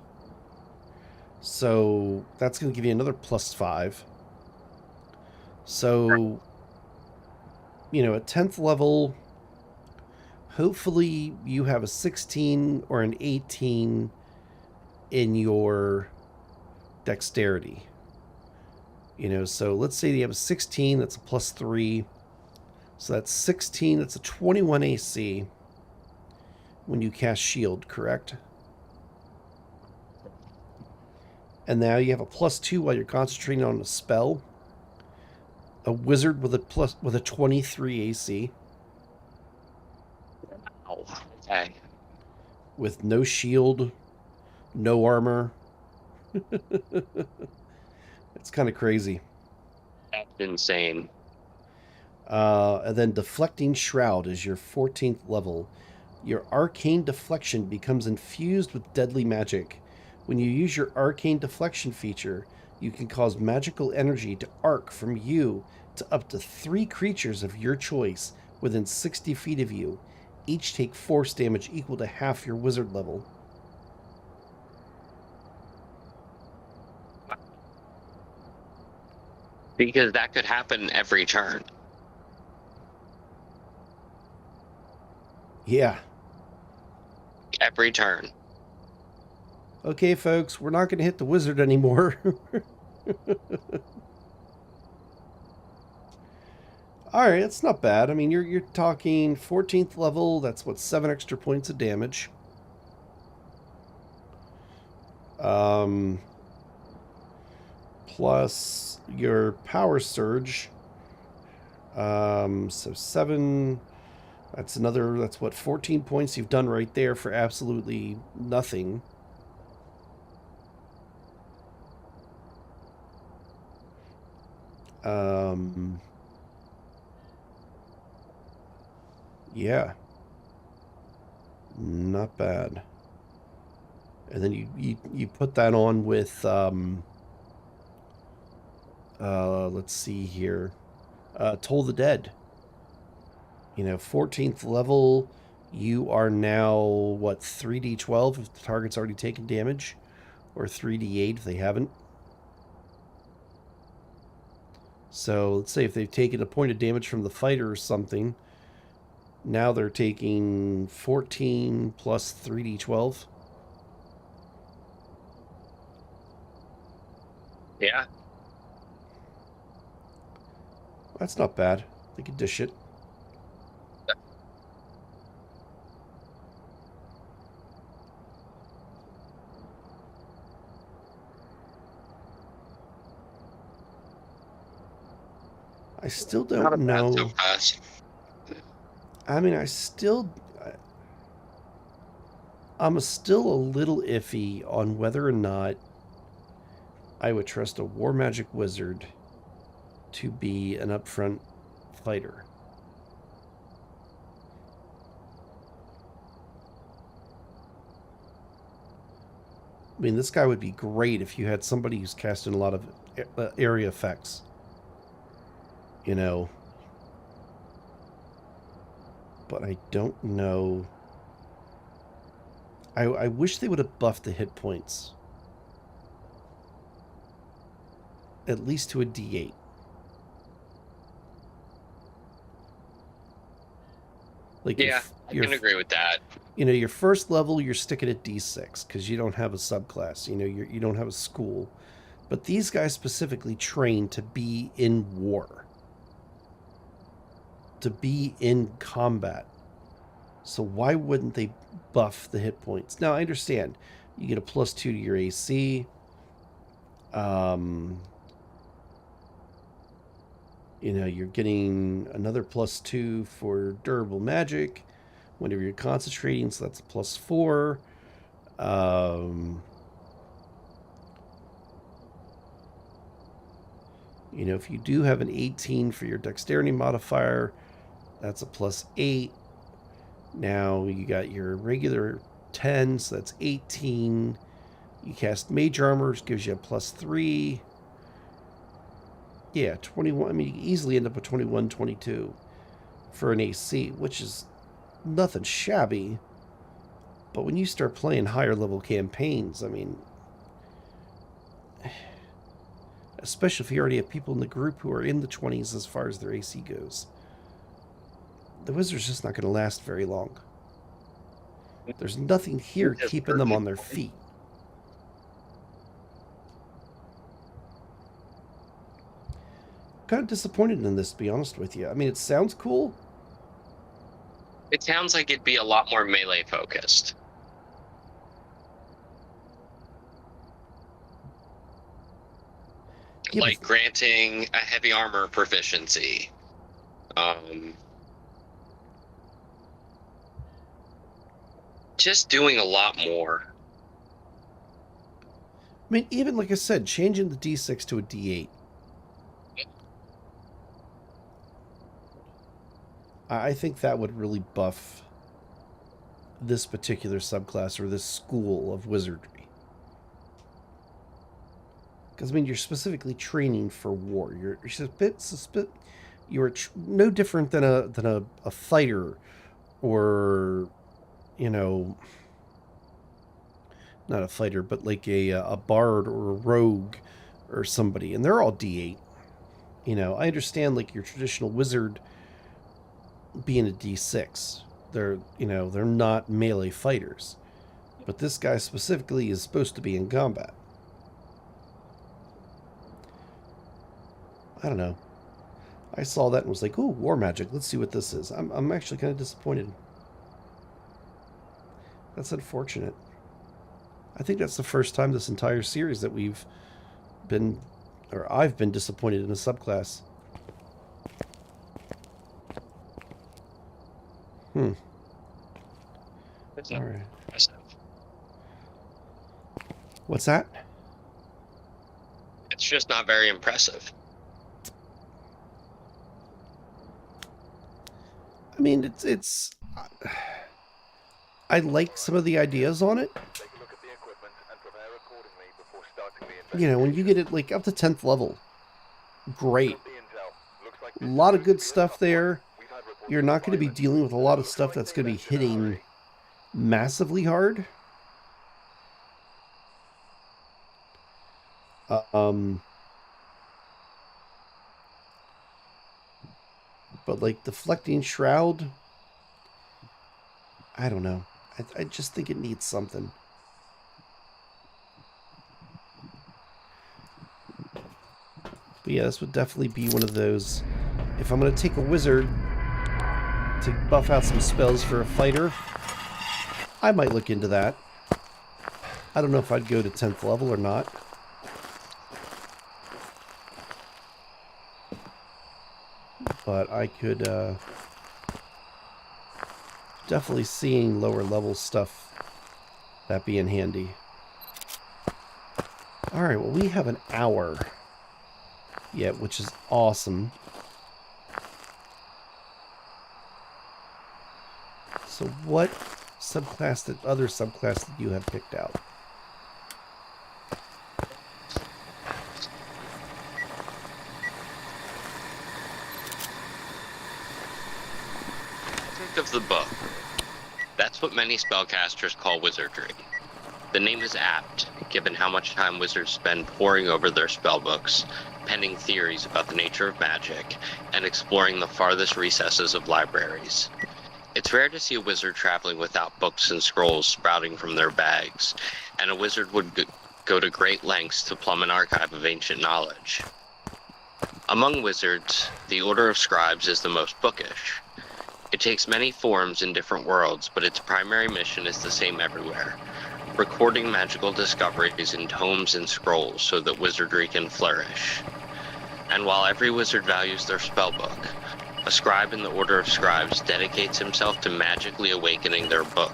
So that's going to give you another +5. So, you know, at 10th level, hopefully you have a 16 or an 18 in your dexterity. You know, so let's say you have a 16, that's a +3. So that's 16, that's a 21 AC when you cast shield, correct? And now you have a +2 while you're concentrating on a spell. A wizard with a 23 AC.
Oh, okay.
With no shield, no armor. It's kind of crazy.
That's insane.
And then Deflecting Shroud is your 14th level. Your arcane deflection becomes infused with deadly magic. When you use your arcane deflection feature, you can cause magical energy to arc from you to up to 3 creatures of your choice within 60 feet of you. Each take force damage equal to half your wizard level.
Because that could happen every turn.
Yeah.
Every turn.
Okay, folks, we're not going to hit the wizard anymore. All right, that's not bad. I mean, you're talking 14th level. That's what, 7 extra points of damage. Plus your power surge. So 7. That's what, 14 points you've done right there for absolutely nothing. Yeah. Not bad. And then you put that on with, let's see here, Toll the Dead. 14th level, you are now, what, 3d12 if the target's already taken damage? Or 3d8 if they haven't? So let's say if they've taken a point of damage from the fighter or something, now they're taking 14 plus 3d12.
Yeah.
That's not bad. They could dish it. I still don't know.
So fast.
I mean, I'm still a little iffy on whether or not I would trust a War Magic Wizard to be an upfront fighter. I mean, this guy would be great if you had somebody who's casting a lot of area effects. But I don't know. I wish they would have buffed the hit points. At least to a D8. Like,
yeah, I can agree with that.
Your first level, you're sticking at D6 because you don't have a subclass. You don't have a school. But these guys specifically train to be in war, to be in combat. So why wouldn't they buff the hit points? Now, I understand. You get a +2 to your AC. You're getting another +2 for durable magic whenever you're concentrating, so that's a +4. If you do have an 18 for your dexterity modifier, that's a +8. Now you got your regular 10, so that's 18. You cast Mage Armor, which gives you a +3. Yeah, 21. I mean, you can easily end up with 21, 22 for an AC, which is nothing shabby. But when you start playing higher level campaigns, I mean, especially if you already have people in the group who are in the 20s as far as their AC goes, the wizard's just not going to last very long. There's nothing here keeping them on their feet. Kind of disappointed in this, to be honest with you. I mean, it sounds cool.
It sounds like it'd be a lot more melee focused.
Yeah,
like granting a heavy armor proficiency. Just doing a lot more.
I mean, even like I said, changing the D6 to a D8. I think that would really buff this particular subclass or this school of wizardry. Because, I mean, you're specifically training for war. You're no different than a fighter or, you know, not a fighter, but like a bard or a rogue or somebody. And they're all D8. You know, I understand like your traditional wizard being a D6. They're not melee fighters. But this guy specifically is supposed to be in combat. I don't know. I saw that and was like, ooh, war magic. Let's see what this is. I'm actually kind of disappointed. That's unfortunate. I think that's the first time this entire series that I've been disappointed in a subclass. All right. What's that?
It's just not very impressive.
I mean, it's. I like some of the ideas on it. You know, when you get it like up to 10th level, great. A lot of good stuff there. You're not going to be dealing with a lot of stuff that's going to be hitting massively hard. But like deflecting shroud, I don't know. I just think it needs something. But yeah, this would definitely be one of those. If I'm going to take a wizard to buff out some spells for a fighter, I might look into that. I don't know if I'd go to 10th level or not. But I could definitely seeing lower level stuff, that being handy. Alright, well we have an hour yet, which is awesome. So what other subclass that you have picked out?
Of the book. That's what many spellcasters call wizardry. The name is apt, given how much time wizards spend poring over their spellbooks, penning theories about the nature of magic, and exploring the farthest recesses of libraries. It's rare to see a wizard traveling without books and scrolls sprouting from their bags, and a wizard would go to great lengths to plumb an archive of ancient knowledge. Among wizards, the Order of Scribes is the most bookish. It takes many forms in different worlds, but its primary mission is the same everywhere: recording magical discoveries in tomes and scrolls so that wizardry can flourish. And while every wizard values their spellbook, a scribe in the Order of Scribes dedicates himself to magically awakening their book,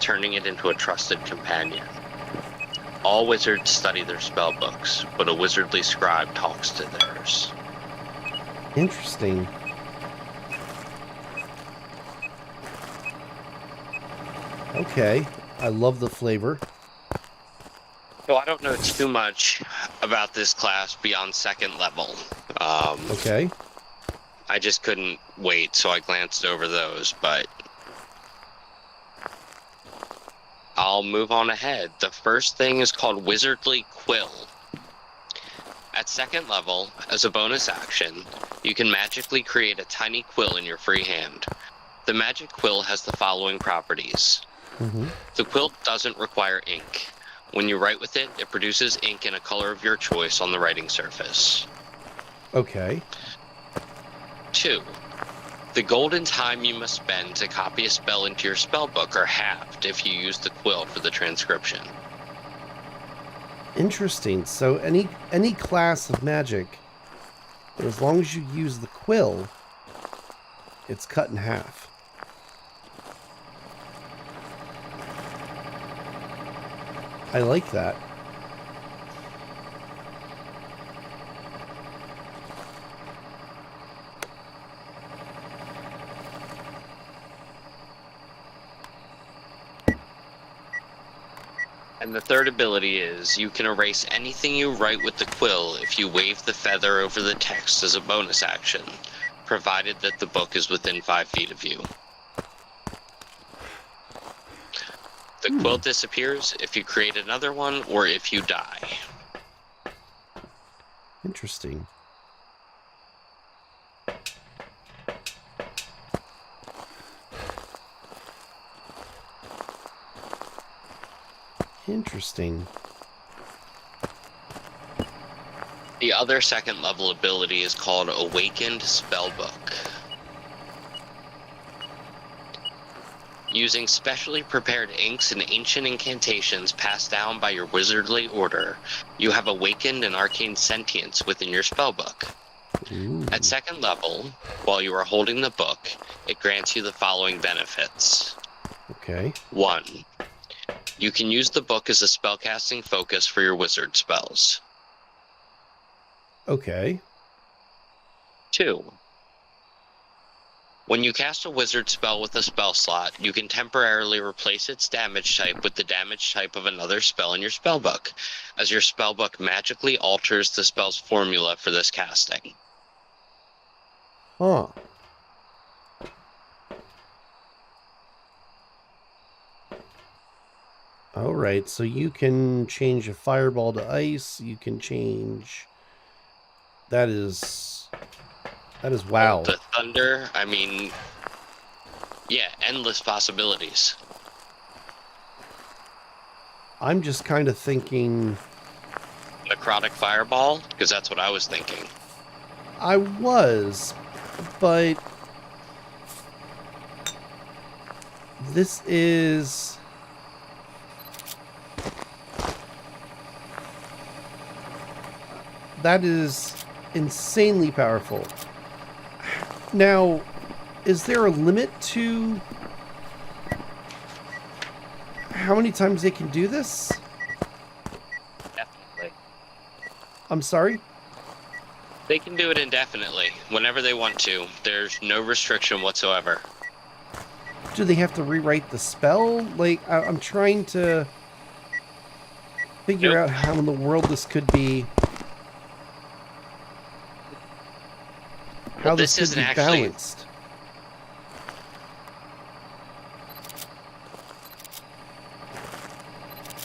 turning it into a trusted companion. All wizards study their spellbooks, but a wizardly scribe talks to theirs.
Interesting. Okay, I love the flavor.
So I don't know too much about this class beyond 2nd level.
Okay.
I just couldn't wait, so I glanced over those, but I'll move on ahead. The first thing is called Wizardly Quill. At 2nd level, as a bonus action, you can magically create a tiny quill in your free hand. The magic quill has the following properties. The quill doesn't require ink. When you write with it, it produces ink in a color of your choice on the writing surface.
Okay.
2. The golden time you must spend to copy a spell into your spellbook are halved if you use the quill for the transcription.
Interesting. So any class of magic, but as long as you use the quill, it's cut in half. I like that.
And the third ability is you can erase anything you write with the quill if you wave the feather over the text as a bonus action, provided that the book is within 5 feet of you. The quill disappears if you create another one or if you die.
Interesting. Interesting.
The other second level ability is called Awakened Spellbook. Using specially prepared inks and ancient incantations passed down by your wizardly order, you have awakened an arcane sentience within your spellbook.
Ooh.
At second level, while you are holding the book, it grants you the following benefits.
Okay.
1. You can use the book as a spellcasting focus for your wizard spells.
Okay.
2. When you cast a wizard spell with a spell slot, you can temporarily replace its damage type with the damage type of another spell in your spellbook, as your spellbook magically alters the spell's formula for this casting.
Huh. All right, so you can change a fireball to ice. You can change. That is wow.
The thunder, I mean, yeah, endless possibilities.
I'm just kind of thinking.
Necrotic fireball, because that's what I was thinking.
I was, but this is. That is insanely powerful. Now, is there a limit to how many times they can do this?
Definitely.
I'm sorry?
They can do it indefinitely, whenever they want to. There's no restriction whatsoever.
Do they have to rewrite the spell? Like, I'm trying to figure out how in the world this could be. How this could be balanced.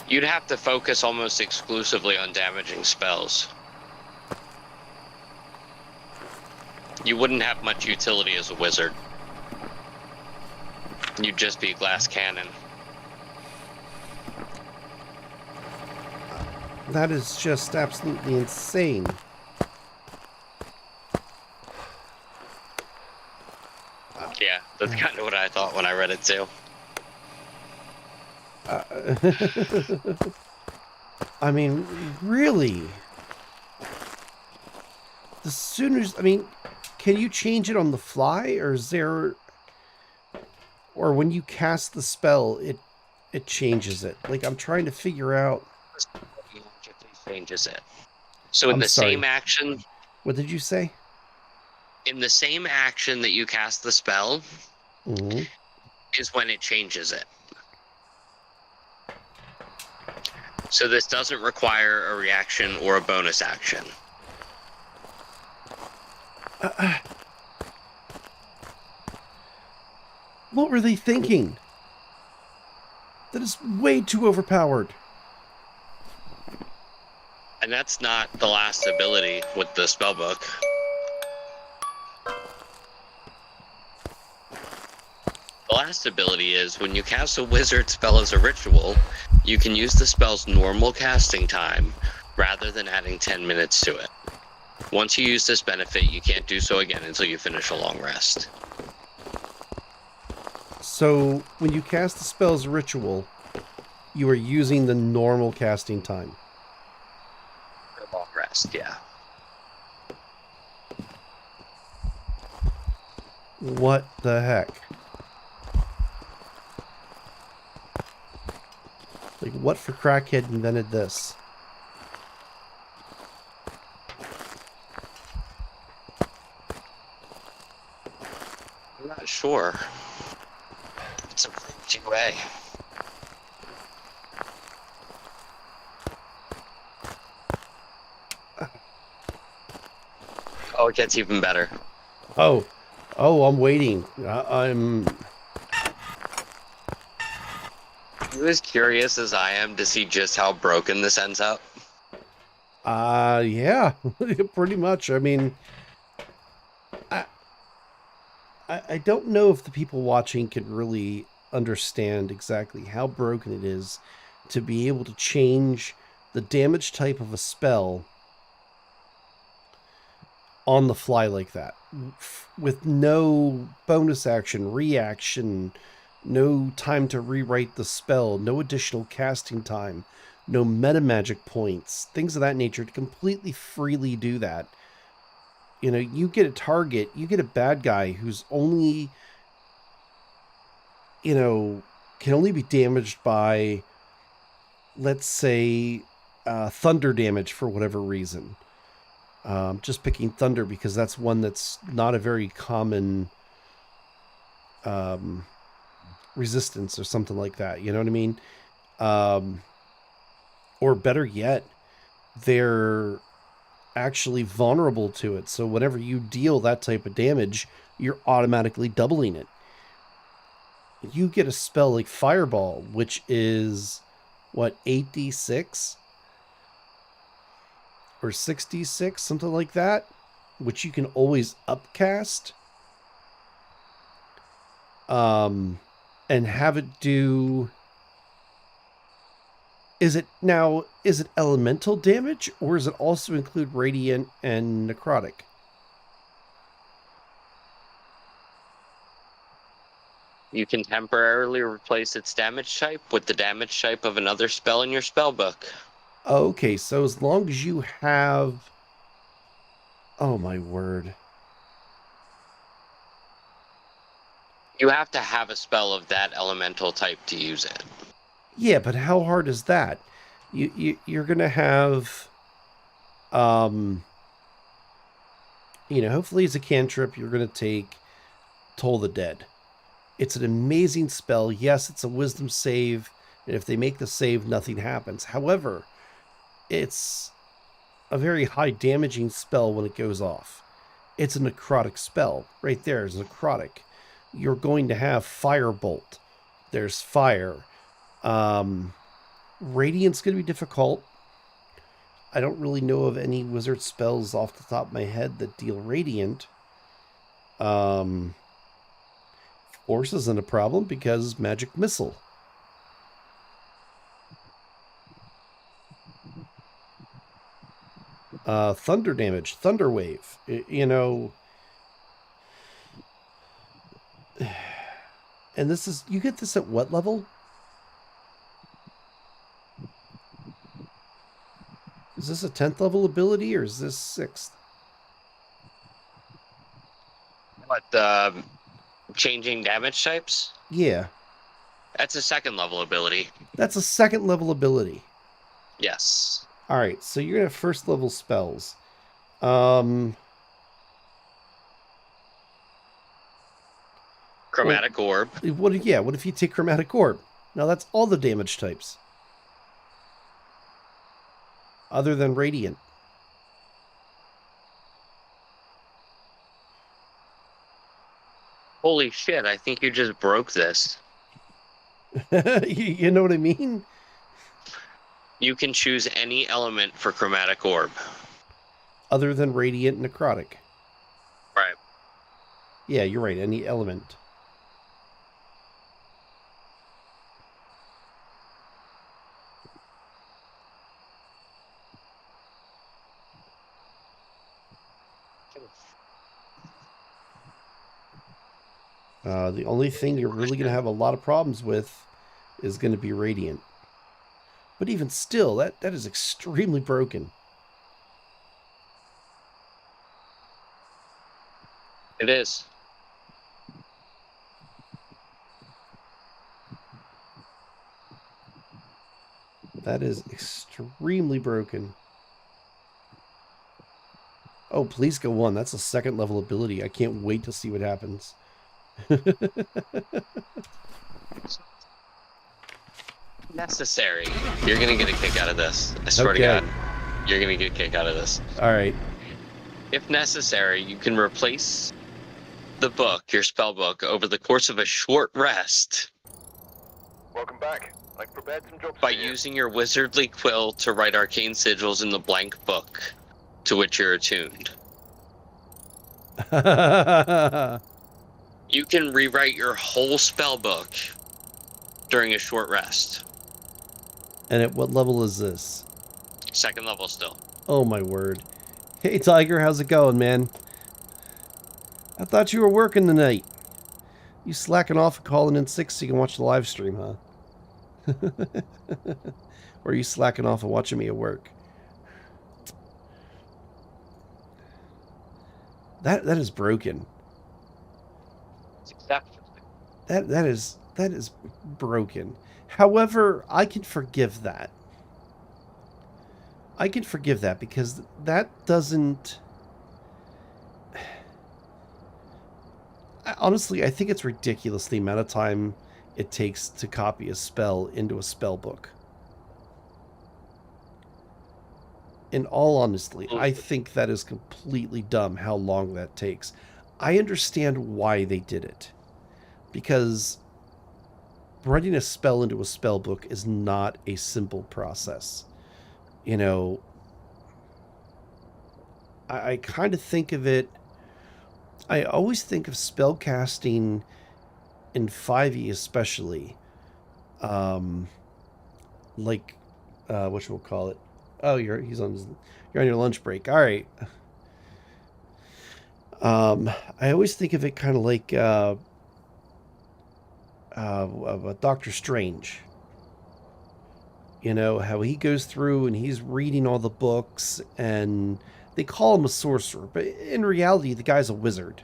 You'd have to focus almost exclusively on damaging spells. You wouldn't have much utility as a wizard. You'd just be a glass cannon.
That is just absolutely insane.
Yeah, that's kind of what I thought when I read it too.
I mean, really? The sooner, I mean, can you change it on the fly, or is there, or when you cast the spell, it changes it? Like, I'm trying to figure out.
Changes it. So in the same action.
What did you say?
In the same action that you cast the spell,
Mm-hmm.
is when it changes it. So this doesn't require a reaction or a bonus action.
What were they thinking? That is way too overpowered.
And that's not the last ability with the spellbook. The last ability is when you cast a wizard spell as a ritual, you can use the spell's normal casting time rather than adding 10 minutes to it. Once you use this benefit, you can't do so again until you finish a long rest.
So, when you cast the spell as a ritual, you are using the normal casting time.
Yeah.
What the heck? Like, what for crackhead invented this?
I'm not sure. It's approved UA. Oh, it gets even better.
Oh, I'm waiting. I'm.
Are you as curious as I am to see just how broken this ends up?
Yeah, pretty much. I mean, I don't know if the people watching can really understand exactly how broken it is to be able to change the damage type of a spell on the fly like that with no bonus action, reaction, no time to rewrite the spell, no additional casting time, no meta magic points, things of that nature, to completely freely do that. You know, you get a target, you get a bad guy who's only, you know, can only be damaged by, let's say, thunder damage for whatever reason. Just picking thunder because that's one that's not a very common resistance or something like that. You know what I mean? Or better yet, they're actually vulnerable to it. So whenever you deal that type of damage, you're automatically doubling it. You get a spell like Fireball, which is what, 8d6 or 6d6, something like that, which you can always upcast. And have it do. Is it elemental damage, or does it also include radiant and necrotic?
You can temporarily replace its damage type with the damage type of another spell in your spellbook.
Okay, so as long as you have. Oh my word.
You have to have a spell of that elemental type to use it.
Yeah, but how hard is that? You're gonna have, hopefully it's a cantrip. You're gonna take Toll the Dead. It's an amazing spell. Yes, it's a wisdom save, and if they make the save, nothing happens. However, it's a very high damaging spell when it goes off. It's a necrotic spell. Right there is necrotic. You're going to have Firebolt. There's fire. Radiant's going to be difficult. I don't really know of any wizard spells off the top of my head that deal radiant. Force isn't a problem because magic missile. Thunder damage, thunder wave. And this is, you get this at what level? Is this a 10th level ability or is this 6th?
What, changing damage types?
Yeah.
That's a second level ability.
That's a 2nd level ability.
Yes.
All right, so you're going to have 1st level spells.
Chromatic Orb.
What if you take Chromatic Orb? Now that's all the damage types. Other than Radiant.
Holy shit, I think you just broke this.
You know what I mean?
You can choose any element for Chromatic Orb.
Other than Radiant and Necrotic.
Right.
Yeah, you're right. Any element. The only thing you're really going to have a lot of problems with is going to be Radiant. But even still, that is extremely broken.
It is.
That is extremely broken. Oh, please go on. That's a second level ability. I can't wait to see what happens.
Necessary. You're gonna get a kick out of this. I swear to God. You're gonna get a kick out of this.
Alright.
If necessary, you can replace the book, your spell book, over the course of a short rest.
Welcome back. I've prepared some jobs
By
for you.
using your wizardly quill to write arcane sigils in the blank book to which you're attuned. You can rewrite your whole spell book during a short rest.
And at what level is this?
Second level still.
Oh my word. Hey Tiger, how's it going, man? I thought you were working tonight. You slacking off and calling in sick so you can watch the live stream, huh? Or are you slacking off and watching me at work? That is broken.
It's exceptional.
That is broken. However, I can forgive that. I can forgive that because that doesn't... Honestly, I think it's ridiculous the amount of time it takes to copy a spell into a spell book. In all honesty, I think that is completely dumb how long that takes. I understand why they did it. Because writing a spell into a spell book is not a simple process. You know, I kind of think of it... I always think of spellcasting in 5e especially, like, whatchamacallit? Oh, you're on your lunch break. All right. I always think of it kind of like Doctor Strange. You know, how he goes through and he's reading all the books, and they call him a sorcerer, but in reality, the guy's a wizard.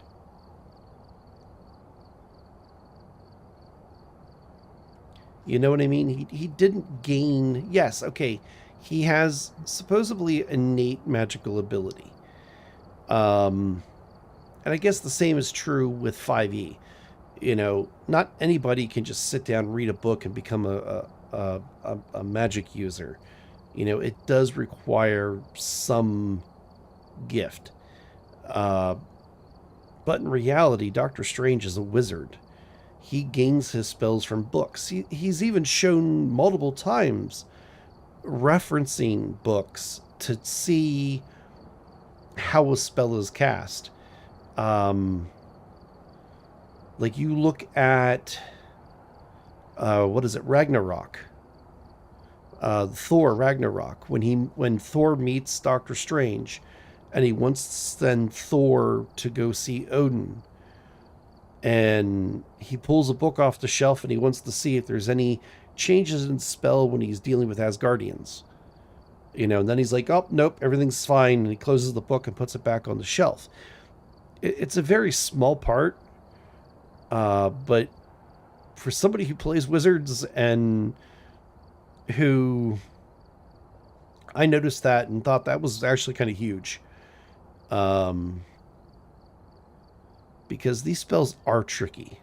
You know what I mean? He didn't gain... Yes, okay. He has supposedly innate magical ability. And I guess the same is true with 5e. You know, not anybody can just sit down, read a book, and become a magic user. You know, it does require some gift. But in reality, Doctor Strange is a wizard. He gains his spells from books. He's even shown multiple times referencing books to see how a spell is cast. Like you look at what is it, Ragnarok? Thor Ragnarok, when Thor meets Doctor Strange, and he wants to send Thor to go see Odin, and he pulls a book off the shelf and he wants to see if there's any changes in spell when he's dealing with Asgardians. You know, and then he's like, oh, nope, everything's fine, and he closes the book and puts it back on the shelf. It's a very small part, but for somebody who plays wizards and who... I noticed that and thought that was actually kind of huge. Because these spells are tricky.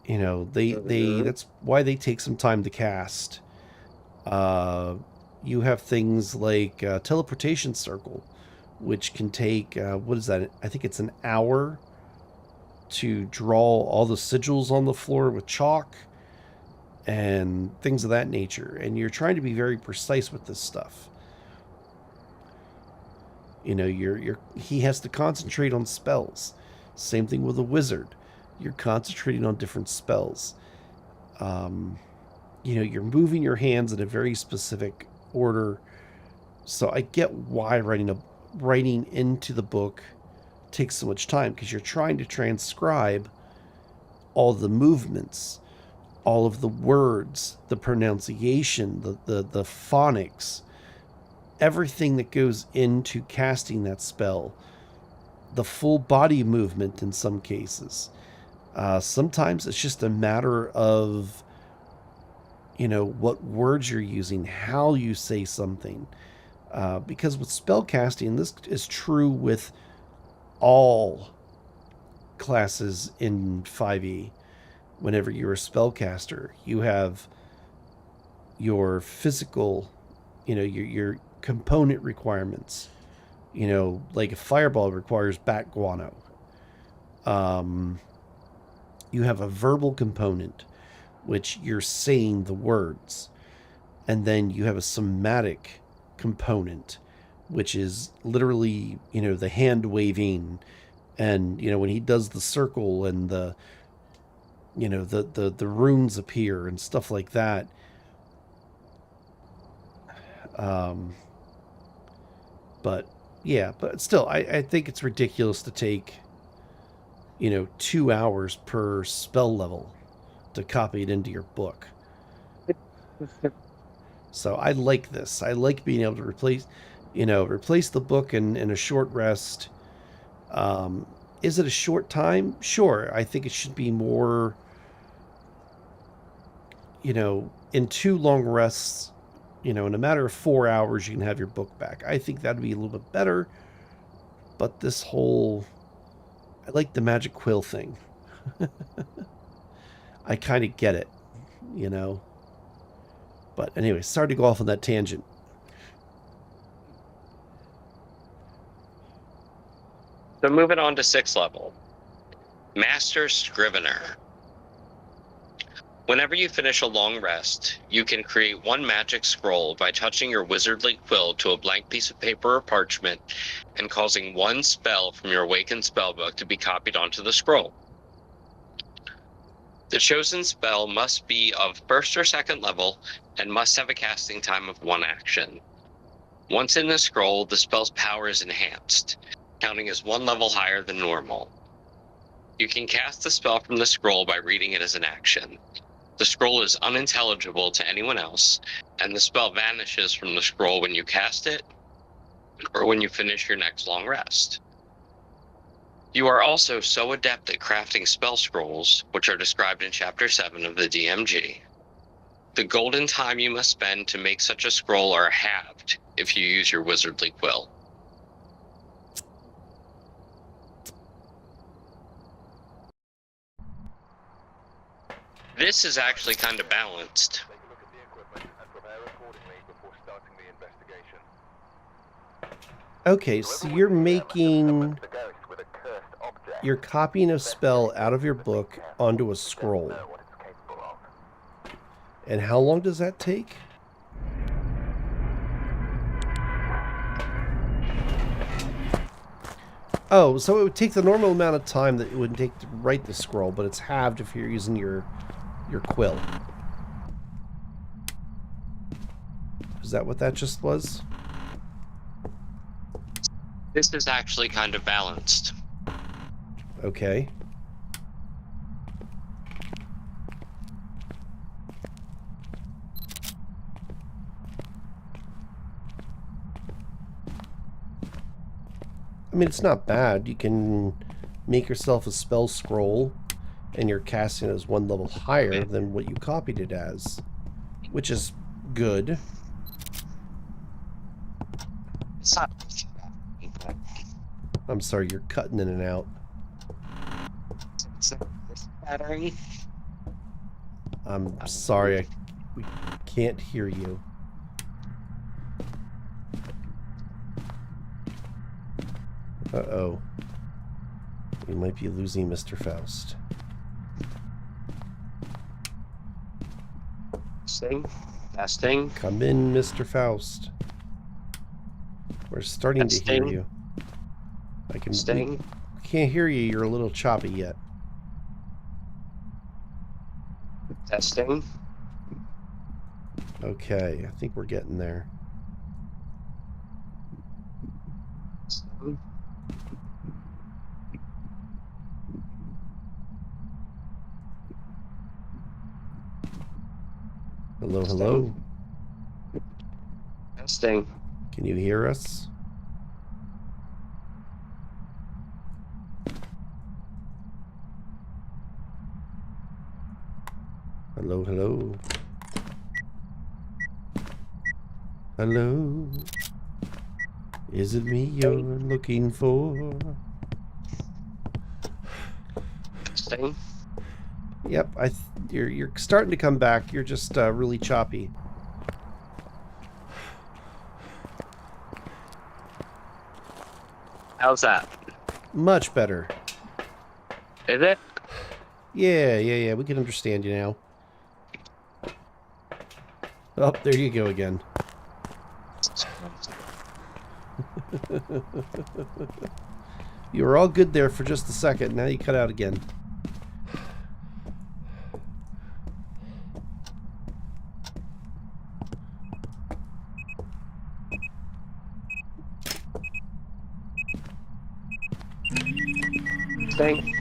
You know, that's why they take some time to cast. You have things like Teleportation Circle, which can take, what is that? I think it's an hour to draw all the sigils on the floor with chalk and things of that nature. And you're trying to be very precise with this stuff. You know, he has to concentrate on spells. Same thing with a wizard. You're concentrating on different spells. You know, you're moving your hands in a very specific order. So I get why writing into the book takes so much time, because you're trying to transcribe all the movements, all of the words, the pronunciation, the phonics, everything that goes into casting that spell the full body movement in some cases. Sometimes it's just a matter of, what words you're using, how you say something. Because with spellcasting, this is true with all classes in 5e. Whenever you're a spellcaster, you have your physical, your component requirements. Like a fireball requires bat guano. You have a verbal component, which you're saying the words. And then you have a somatic component, which is literally, the hand waving. And, when he does the circle and the runes appear and stuff like that. But still, I think it's ridiculous to take, 2 hours per spell level to copy it into your book. So I like this. I like being able to replace the book in a short rest. Is it a short time? Sure. I think it should be more, in 2 long rests, in a matter of 4 hours, you can have your book back. I think that'd be a little bit better. But this whole, I like the magic quill thing. I kind of get it, But anyway, sorry to go off on that tangent.
So moving on to 6th level. Master Scrivener. Whenever you finish a long rest, you can create 1 magic scroll by touching your wizardly quill to a blank piece of paper or parchment and causing 1 spell from your awakened spellbook to be copied onto the scroll. The chosen spell must be of 1st or 2nd level and must have a casting time of 1 action. Once in the scroll, the spell's power is enhanced, counting as 1 level higher than normal. You can cast the spell from the scroll by reading it as an action. The scroll is unintelligible to anyone else, and the spell vanishes from the scroll when you cast it, or when you finish your next long rest. You are also so adept at crafting spell scrolls, which are described in Chapter 7 of the DMG. The golden time you must spend to make such a scroll are halved if you use your wizardly quill. This is actually kind of balanced.
Take a look at the equipment and prepare accordingly before starting the investigation.
Okay, so you're copying a spell out of your book onto a scroll. And how long does that take? Oh, so it would take the normal amount of time that it would take to write the scroll, but it's halved if you're using your quill. Is that what that just was?
This is actually kind of balanced.
Okay. I mean, it's not bad. You can make yourself a spell scroll, and you're casting it as 1 level higher than what you copied it as, which is good.
It's not.
I'm sorry, you're cutting in and out.
It's battery.
I'm sorry, we can't hear you. Uh-oh. We might be losing Mr. Faust.
Testing.
Come in, Mr. Faust. We're starting to hear you. I can't hear you. You're a little choppy yet.
Testing.
Okay, I think we're getting there. Hello, hello.
Testing.
Can you hear us? Hello, hello. Hello. Is it me you're looking for?
Same.
Yep, you're starting to come back. You're just really choppy.
How's that?
Much better.
Is it?
Yeah. We can understand you now. Oh, there you go again. You were all good there for just a second. Now you cut out again.
Thing.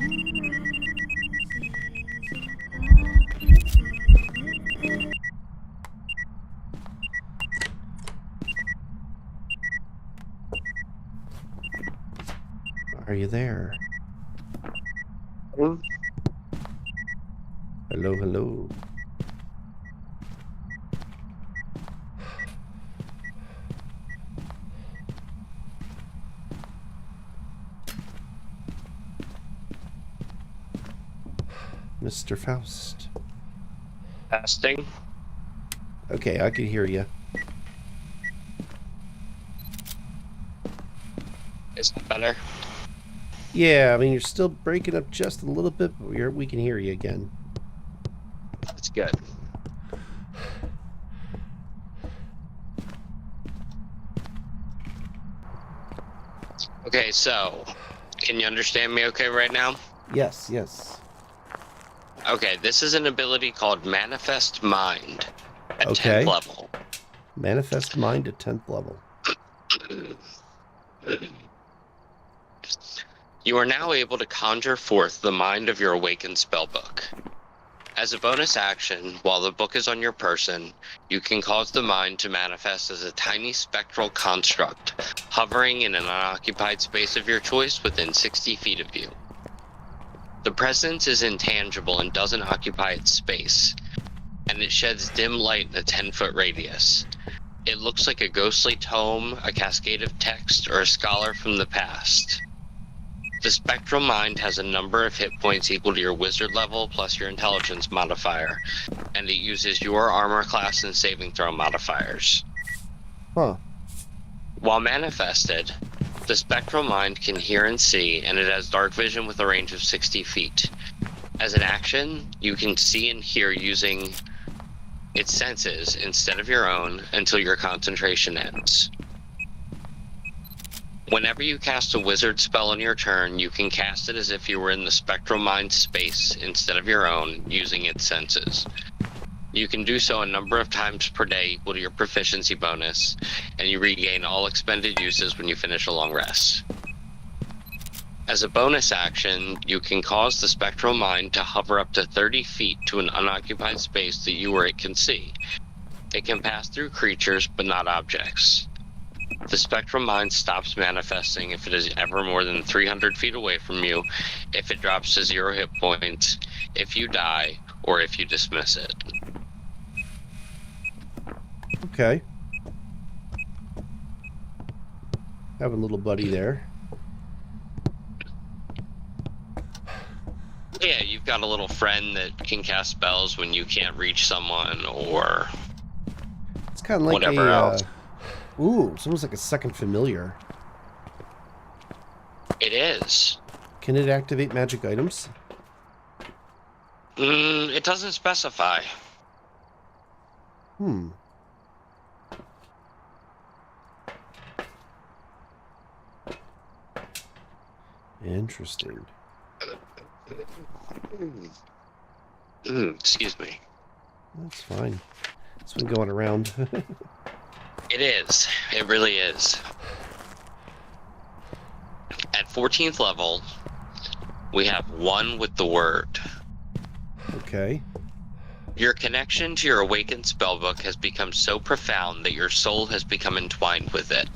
Are you there?
Mm.
Hello, hello. Mr. Faust.
Testing.
Okay, I can hear you.
Is that better?
Yeah, I mean, you're still breaking up just a little bit, but we can hear you again.
That's good. Okay, so can you understand me okay right now?
Yes, yes.
Okay, this is an ability called Manifest Mind at
Okay.
10th level.
Manifest Mind at 10th level.
You are now able to conjure forth the mind of your awakened spellbook. As a bonus action, while the book is on your person, you can cause the mind to manifest as a tiny spectral construct, hovering in an unoccupied space of your choice within 60 feet of you. The presence is intangible and doesn't occupy its space, and it sheds dim light in a 10-foot radius. It looks like a ghostly tome, a cascade of text, or a scholar from the past. The spectral mind has a number of hit points equal to your wizard level plus your intelligence modifier, and it uses your armor class and saving throw modifiers.
Huh.
While manifested, the spectral mind can hear and see, and it has dark vision with a range of 60 feet. As an action, you can see and hear using its senses instead of your own until your concentration ends. Whenever you cast a wizard spell on your turn, you can cast it as if you were in the spectral mind space instead of your own, using its senses. You can do so a number of times per day equal to your proficiency bonus, and you regain all expended uses when you finish a long rest. As a bonus action, you can cause the spectral mind to hover up to 30 feet to an unoccupied space that you or it can see. It can pass through creatures, but not objects. The spectral mind stops manifesting if it is ever more than 300 feet away from you, if it drops to 0 hit points, if you die, or if you dismiss it.
Okay. Have a little buddy there.
Yeah, you've got a little friend that can cast spells when you can't reach someone, or
It's kind of like
whatever else.
Ooh, it's almost like a second familiar.
It is.
Can it activate magic items?
It doesn't specify.
Interesting.
Excuse me.
That's fine. It's been going around.
It is. It really is. At 14th level, we have one with the word.
Okay.
Your connection to your awakened spellbook has become so profound that your soul has become entwined with it.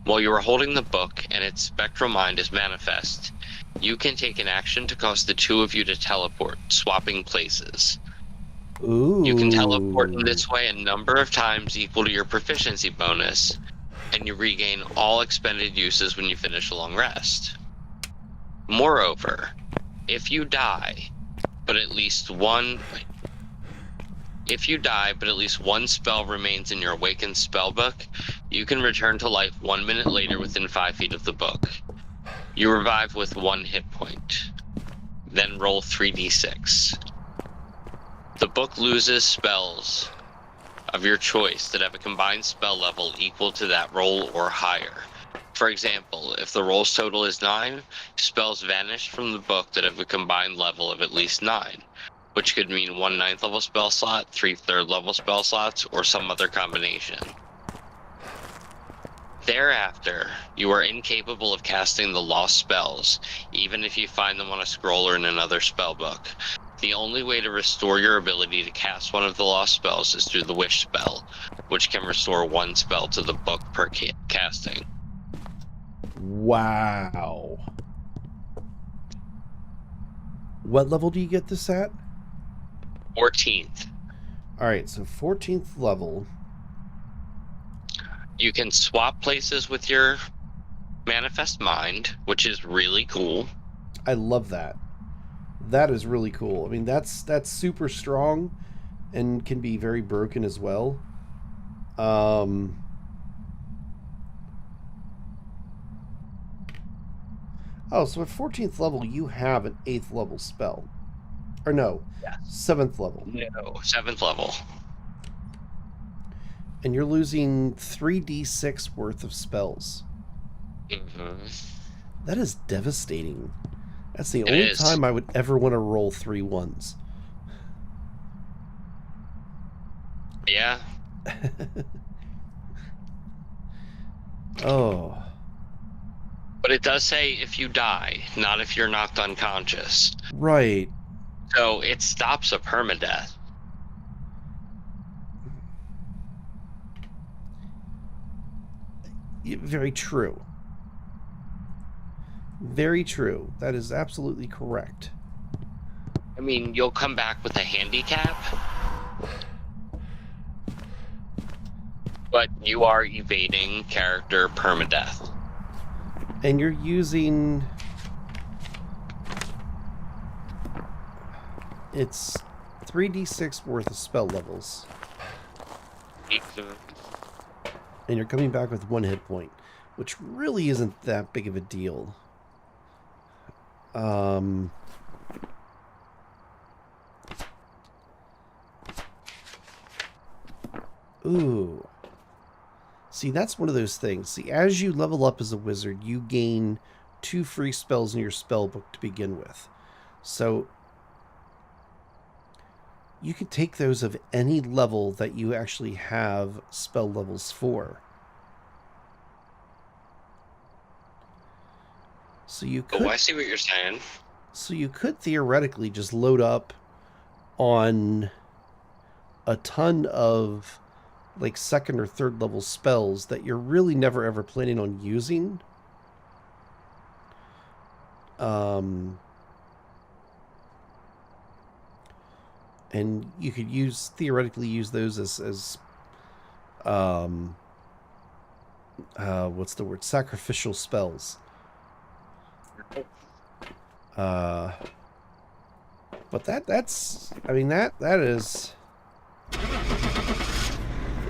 While you are holding the book and its spectral mind is manifest, you can take an action to cause the two of you to teleport, swapping places.
Ooh.
You can teleport in this way a number of times equal to your proficiency bonus, and you regain all expended uses when you finish a long rest. Moreover, if you die, but at least one spell remains in your awakened spellbook, you can return to life 1 minute later within 5 feet of the book. You revive with 1 hit point. Then roll 3d6. The book loses spells of your choice that have a combined spell level equal to that roll or higher. For example, if the roll's total is 9, spells vanish from the book that have a combined level of at least 9, which could mean 1 9th level spell slot, 3 3rd level spell slots, or some other combination. Thereafter, you are incapable of casting the lost spells, even if you find them on a scroll or in another spellbook. The only way to restore your ability to cast one of the lost spells is through the Wish spell, which can restore 1 spell to the book per casting.
Wow. What level do you get this at?
14th.
Alright, so 14th level.
You can swap places with your Manifest Mind, which is really cool.
I love that. That is really cool. I mean, that's super strong and can be very broken as well. Oh, so at 14th level, you have an 8th level spell. Or no,
Yes.
7th level.
No, 7th level.
And you're losing 3d6 worth of spells.
Mm-hmm.
That is devastating. That's the
It
only
is.
time I would ever want to roll 3 1s.
Yeah.
Oh.
But it does say if you die, not if you're knocked unconscious.
Right.
So it stops a permadeath.
Very true. Very true. That is absolutely correct.
I mean, you'll come back with a handicap, but you are evading character permadeath.
And you're using... It's 3d6 worth of spell levels. And you're coming back with 1 hit point, which really isn't that big of a deal. Ooh. See, that's one of those things. See, as you level up as a wizard, you gain 2 free spells in your spell book to begin with. So you can take those of any level that you actually have spell levels for. So you could...
Oh, I see what you're saying.
So you could theoretically just load up on a ton of like 2nd or 3rd level spells that you're really never ever planning on using. And you could theoretically use those as what's the word? Sacrificial spells. But that's I mean that is,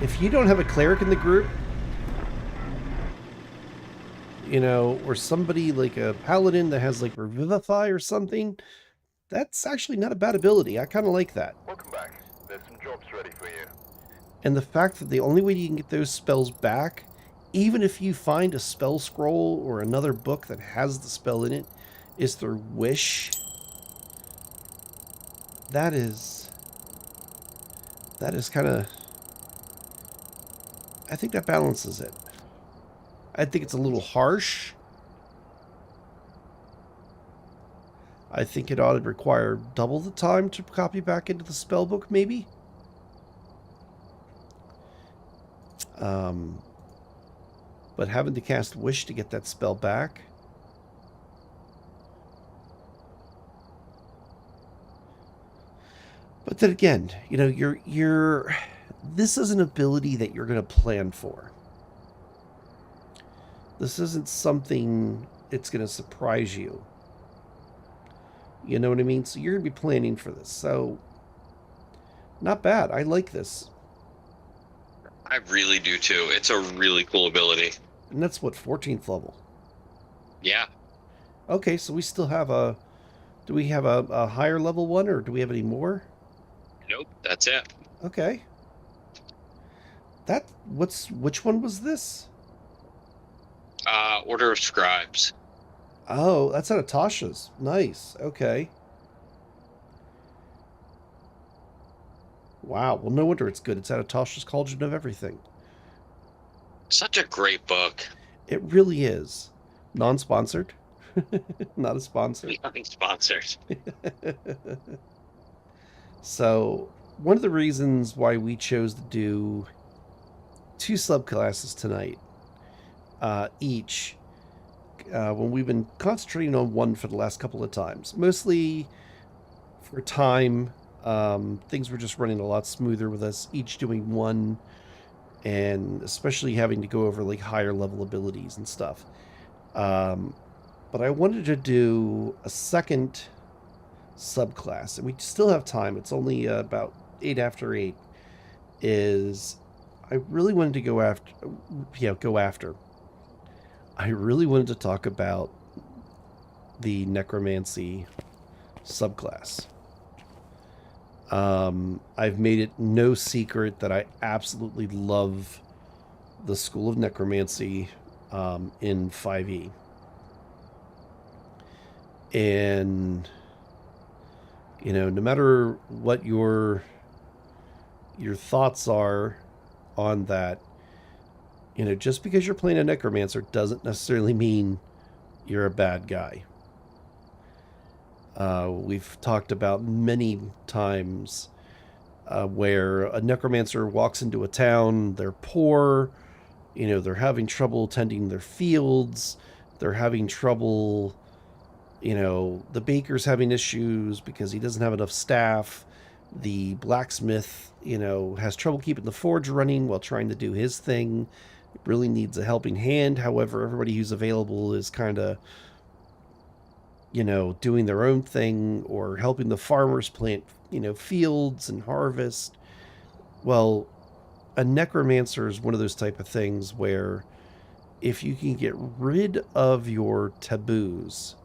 if you don't have a cleric in the group, you know, or somebody like a paladin that has like Revivify or something, that's actually not a bad ability. I kind of like that.
Welcome back. There's some jobs ready for you.
And the fact that the only way you can get those spells back, even if you find a spell scroll or another book that has the spell in it, is through Wish. That is kind of... I think that balances it. I think it's a little harsh. I think it ought to require double the time to copy back into the spellbook, maybe. But having to cast Wish to get that spell back. But then again, you know, you're this is an ability that you're going to plan for. This isn't something it's going to surprise you. You know what I mean? So you're going to be planning for this. So not bad. I like this.
I really do too. It's a really cool ability.
And that's what, 14th level.
Yeah.
Okay, so we still have a... Do we have a higher level one, or do we have any more?
Nope, that's it.
Okay. Which one was this?
Order of Scribes.
Oh, that's out of Tasha's. Nice. Okay. Wow. Well, no wonder it's good. It's out of Tasha's Cauldron of Everything.
Such a great book.
It really is. Non-sponsored. Not a sponsor.
Nothing sponsored.
So, one of the reasons why we chose to do 2 subclasses tonight, each, when we've been concentrating on one for the last couple of times, mostly for time. Things were just running a lot smoother with us each doing one, and especially having to go over like higher level abilities and stuff. But I wanted to do a second subclass, and we still have time. It's only about 8 after 8. I really wanted to go after. I really wanted to talk about the necromancy subclass. I've made it no secret that I absolutely love the School of Necromancy in 5e. And, you know, no matter what your thoughts are on that, you know, just because you're playing a necromancer doesn't necessarily mean you're a bad guy. We've talked about many times where a necromancer walks into a town, they're poor, you know, they're having trouble tending their fields, they're having trouble, you know, the baker's having issues because he doesn't have enough staff, the blacksmith, you know, has trouble keeping the forge running while trying to do his thing, really needs a helping hand. However, everybody who's available is kind of, you know, doing their own thing or helping the farmers plant, you know, fields and harvest. Well, a necromancer is one of those type of things where if you can get rid of your taboos,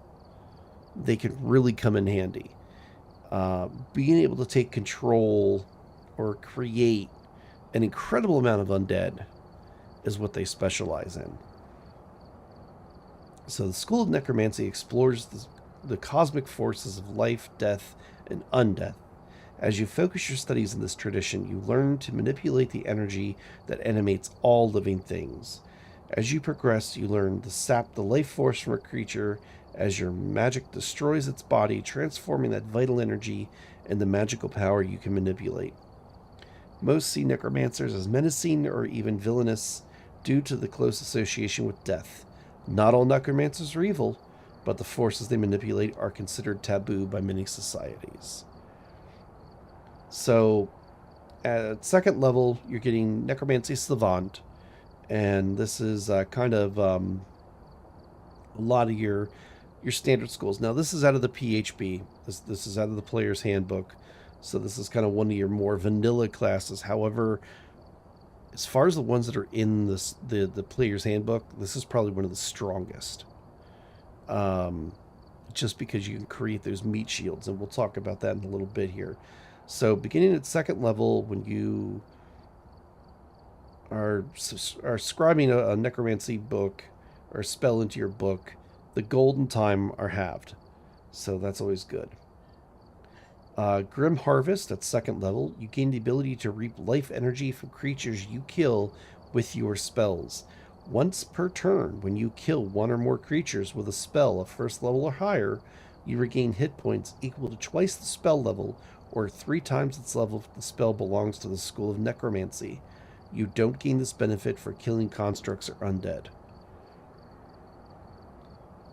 they can really come in handy. Being able to take control or create an incredible amount of undead is what they specialize in. So the School of Necromancy explores the cosmic forces of life, death, and undeath. As you focus your studies in this tradition, you learn to manipulate the energy that animates all living things. As you progress, you learn to sap the life force from a creature as your magic destroys its body, transforming that vital energy into magical power you can manipulate. Most see necromancers as menacing or even villainous due to the close association with death. Not all necromancers are evil, but the forces they manipulate are considered taboo by many societies. So, at second level, you're getting Necromancy Savant, and this is kind of a lot of your standard schools. Now, this is out of the PHB. This is out of the Player's Handbook, so this is kind of one of your more vanilla classes. However, as far as the ones that are in the Player's Handbook, this is probably one of the strongest. Just because you can create those meat shields, and we'll talk about that in a little bit here. So beginning at second level, when you are scribing a necromancy book or spell into your book, the golden time are halved. So that's always good. Grim Harvest at second level, you gain the ability to reap life energy from creatures you kill with your spells. Once per turn, when you kill one or more creatures with a spell of first level or higher, you regain hit points equal to twice the spell level or 3 times its level if the spell belongs to the School of Necromancy. You don't gain this benefit for killing constructs or undead.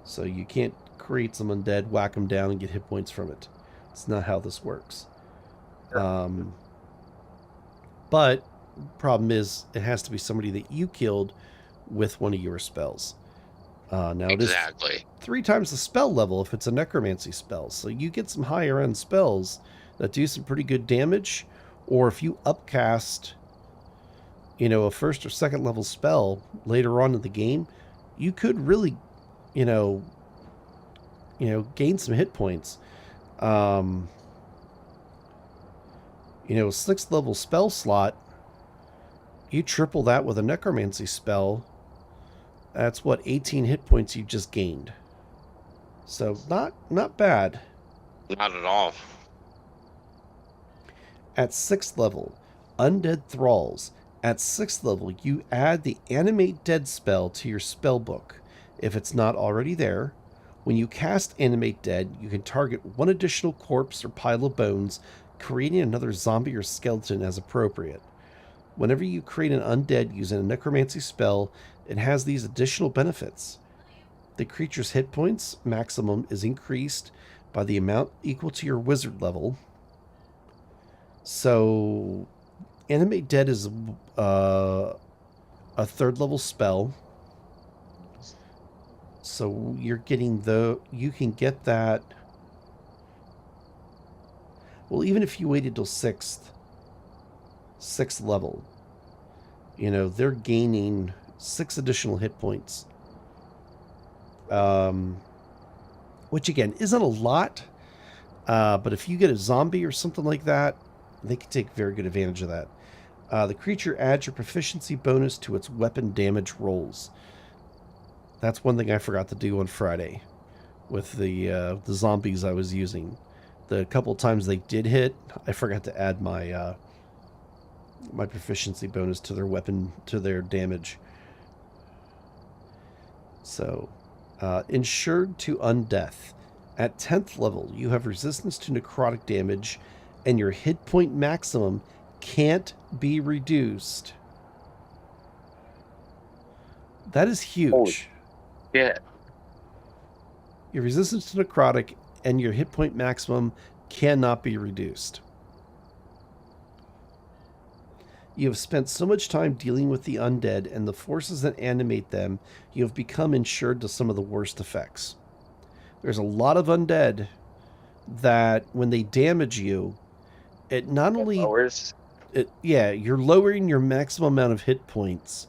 So you can't create some undead, whack them down, and get hit points from it. It's not how this works. But problem is, it has to be somebody that you killed with one of your spells. Now it is
Exactly.
3 times the spell level if it's a necromancy spell. So you get some higher end spells that do some pretty good damage. Or if you upcast, a first or second level spell later on in the game, you could really, gain some hit points. A 6th level spell slot, you triple that with a necromancy spell. That's 18 hit points you just gained. So not bad.
Not at all.
At 6th level, Undead Thralls. At 6th level, you add the Animate Dead spell to your spell book. If it's not already there, when you cast Animate Dead, you can target one additional corpse or pile of bones, creating another zombie or skeleton as appropriate. Whenever you create an undead using a necromancy spell, it has these additional benefits. The creature's hit points maximum is increased by the amount equal to your wizard level. So, Animate Dead is a 3rd level spell. So you're getting you can get that. Well, even if you waited till 6th level, they're gaining 6 additional hit points. Which again isn't a lot, but if you get a zombie or something like that, they can take very good advantage of that. The creature adds your proficiency bonus to its weapon damage rolls. That's one thing I forgot to do on Friday with the zombies I was using. The couple times they did hit, I forgot to add my my proficiency bonus to their weapon, to their damage. So, Insured to Undeath. At 10th level, you have resistance to necrotic damage, and your hit point maximum can't be reduced. That is huge.
Holy shit.
Your resistance to necrotic and your hit point maximum cannot be reduced. You have spent so much time dealing with the undead and the forces that animate them, you have become insured to some of the worst effects. There's a lot of undead that when they damage you, it not only
Lowers.
you're lowering your maximum amount of hit points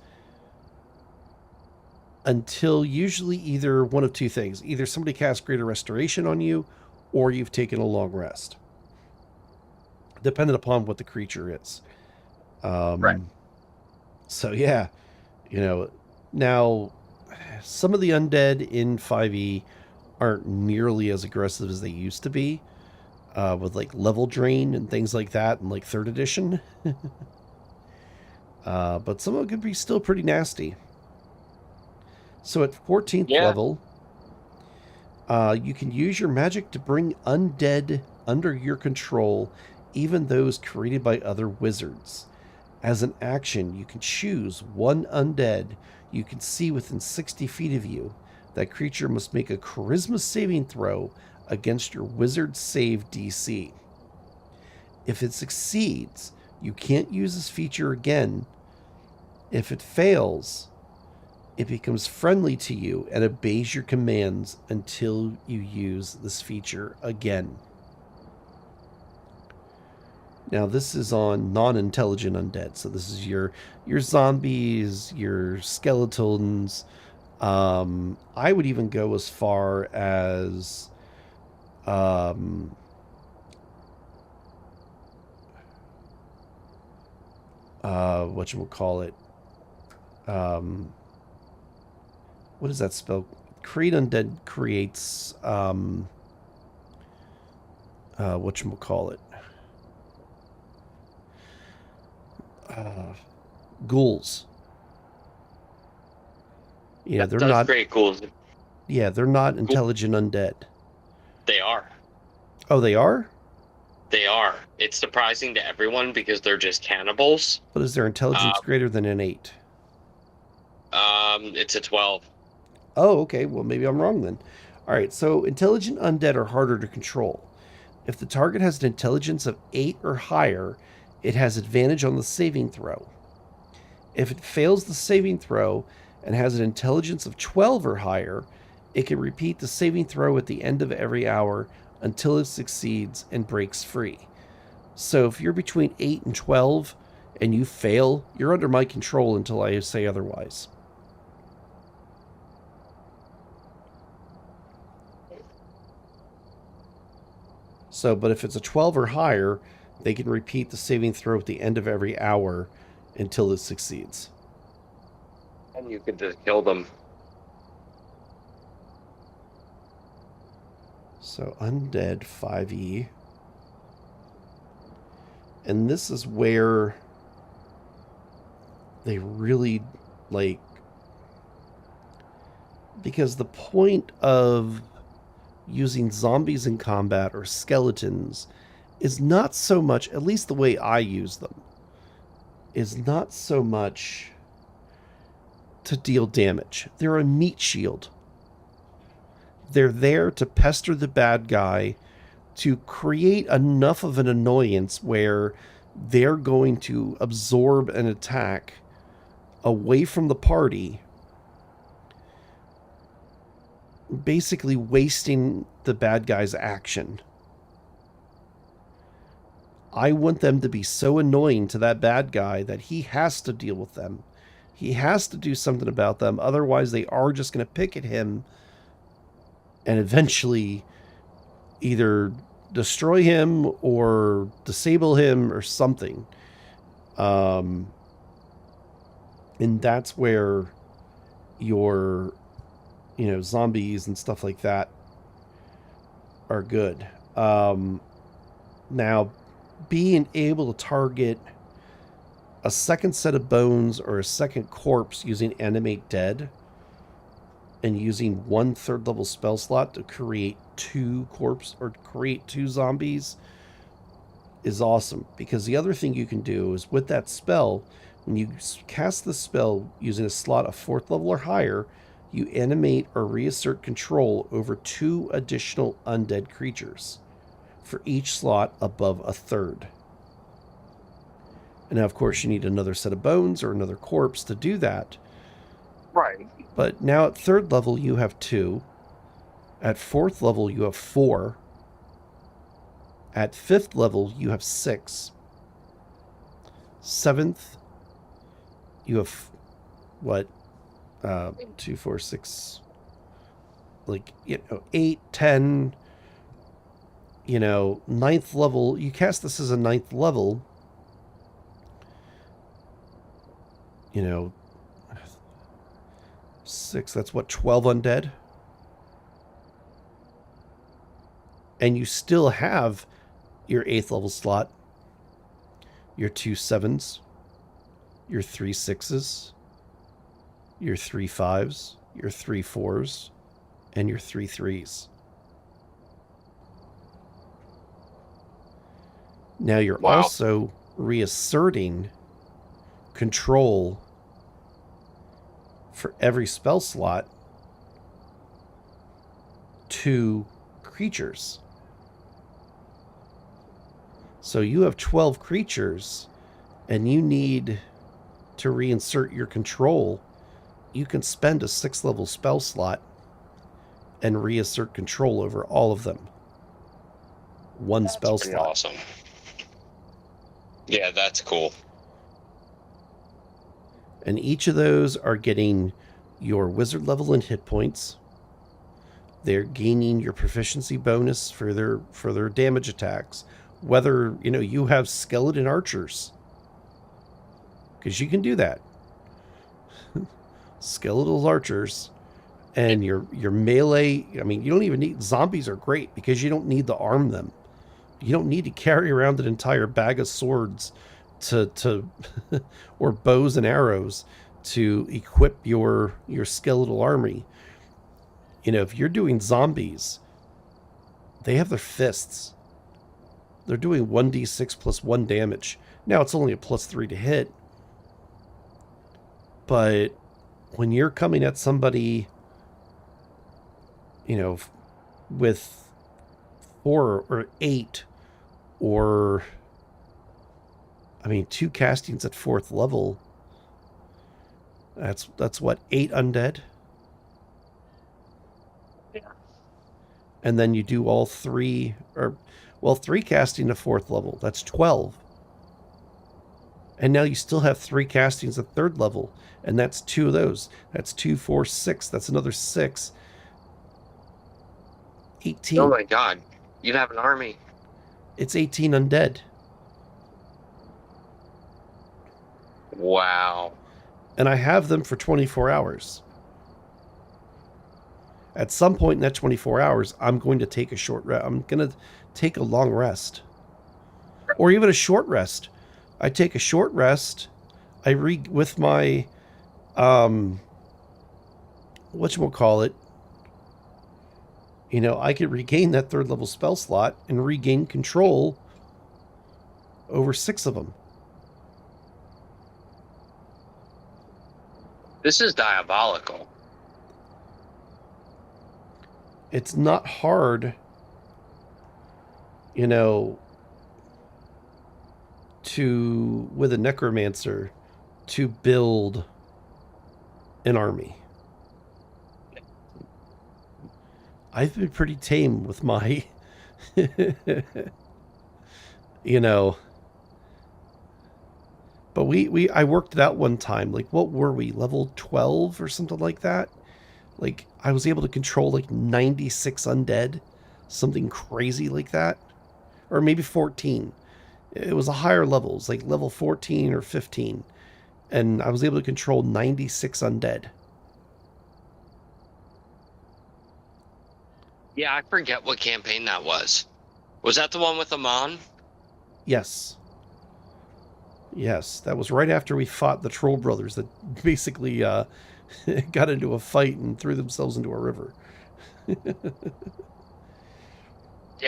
until usually either one of two things. Either somebody casts Greater Restoration on you, or you've taken a long rest. Depending upon what the creature is.
Right.
So yeah, now some of the undead in 5e aren't nearly as aggressive as they used to be, with like level drain and things like that in like 3rd edition. But some of them could be still pretty nasty. So at 14th level, you can use your magic to bring undead under your control, even those created by other wizards. As an action, you can choose one undead you can see within 60 feet of you. That creature must make a charisma saving throw against your wizard save DC. If it succeeds, you can't use this feature again. If it fails, it becomes friendly to you and obeys your commands until you use this feature again. Now, this is on non-intelligent undead. So this is your zombies, your skeletons. I would even go as far as whatchamacallit? What is that spell? Create Undead creates whatchamacallit? Ghouls. Yeah, they're not
Create ghouls.
Yeah, they're not intelligent undead.
They are.
Oh, they are?
They are. It's surprising to everyone because they're just cannibals.
But is their intelligence greater than an 8?
It's a 12.
Oh, okay. Well, maybe I'm wrong then. All right, so intelligent undead are harder to control. If the target has an intelligence of 8 or higher, it has advantage on the saving throw. If it fails the saving throw and has an intelligence of 12 or higher, it can repeat the saving throw at the end of every hour until it succeeds and breaks free. So if you're between 8 and 12 and you fail, you're under my control until I say otherwise. So, but if it's a 12 or higher, they can repeat the saving throw at the end of every hour until it succeeds.
And you can just kill them.
So, undead 5e. And this is where they really, like... Because the point of using zombies in combat or skeletons is not so much, at least the way I use them, is not so much to deal damage. They're a meat shield. They're there to pester the bad guy, to create enough of an annoyance where they're going to absorb an attack away from the party, basically wasting the bad guy's action. I want them to be so annoying to that bad guy that he has to deal with them. He has to do something about them. Otherwise, they are just going to pick at him and eventually either destroy him or disable him or something. And that's where your, zombies and stuff like that are good. Now, being able to target a second set of bones or a second corpse using Animate Dead and using 1 third level spell slot to create 2 corpse or create 2 zombies is awesome. Because the other thing you can do is with that spell, when you cast the spell using a slot of 4th level or higher, you animate or reassert control over 2 additional undead creatures for each slot above a third. And now, of course, you need another set of bones or another corpse to do that.
Right.
But now at 3rd level, you have 2. At 4th level, you have 4. At 5th level, you have 6. 7th, you have, 2, 4, 6, 8, 10, 9th level. You cast this as a 9th level. 6, that's 12 undead. And you still have your 8th level slot, your 2 7s, your 3 6s, your 3 5s, your 3 4s, and your 3 3s. Now you're also reasserting control for every spell slot to creatures. So you have 12 creatures and you need to reinsert your control. You can spend a 6th level spell slot and reassert control over all of them. One spell slot.
Awesome. Yeah, that's cool.
And each of those are getting your wizard level and hit points. They're gaining your proficiency bonus for their damage attacks. Whether, you have skeleton archers. Because you can do that. Skeletal archers. And your melee, you don't even need... Zombies are great because you don't need to arm them. You don't need to carry around an entire bag of swords to or bows and arrows to equip your skeletal army. If you're doing zombies, they have their fists. They're doing 1d6 plus 1 damage. Now it's only a +3 to hit. But when you're coming at somebody, with 4 or 8 or, I mean, 2 castings at 4th level. That's what, 8 undead?
Yeah.
And then you do all 3, or, well, 3 casting to 4th level. That's 12. And now you still have 3 castings at 3rd level. And that's 2 of those. That's 2, 4, 6. That's another 6. 18.
Oh my god. You have an army.
It's 18 undead.
Wow.
And I have them for 24 hours. At some point in that 24 hours, I'm going to take a short rest. I'm going to take a long rest. Or even a short rest. I take a short rest. With my, whatchamacallit, you know, I could regain that 3rd level spell slot and regain control over 6 of them.
This is diabolical.
It's not hard, you know, with a necromancer, to build an army. I've been pretty tame with my, you know, but I worked it out one time. Like, what were we, level 12 or something like that? Like, I was able to control like 96 undead, something crazy like that, or maybe 14. It was a higher level. It was like level 14 or 15. And I was able to control 96 undead.
Yeah, I forget what campaign that was. Was that the one with Amon?
Yes. Yes, that was right after we fought the Troll Brothers that basically got into a fight and threw themselves into a river.
Yeah,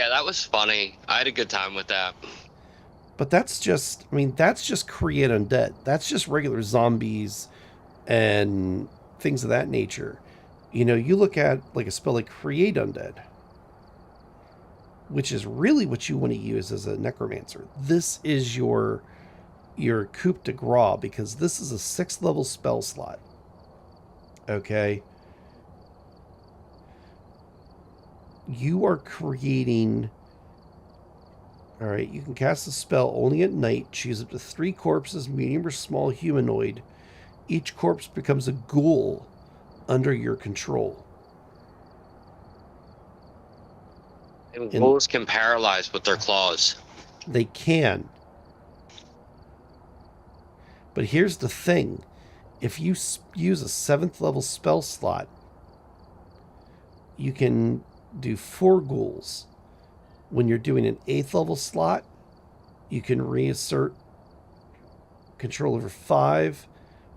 that was funny. I had a good time with that.
But that's just create undead. That's just regular zombies and things of that nature. You know, you look at like a spell like create undead, which is really what you want to use as a necromancer. This is your coup de grace, because this is a 6th level spell slot. Okay? You are creating... Alright, you can cast a spell only at night. Choose up to 3 corpses, medium or small humanoid. Each corpse becomes a ghoul under your control.
And ghouls can paralyze with their claws.
They can. But here's the thing. If you use a 7th level spell slot, you can do 4 ghouls. When you're doing an 8th level slot, you can reassert control over 5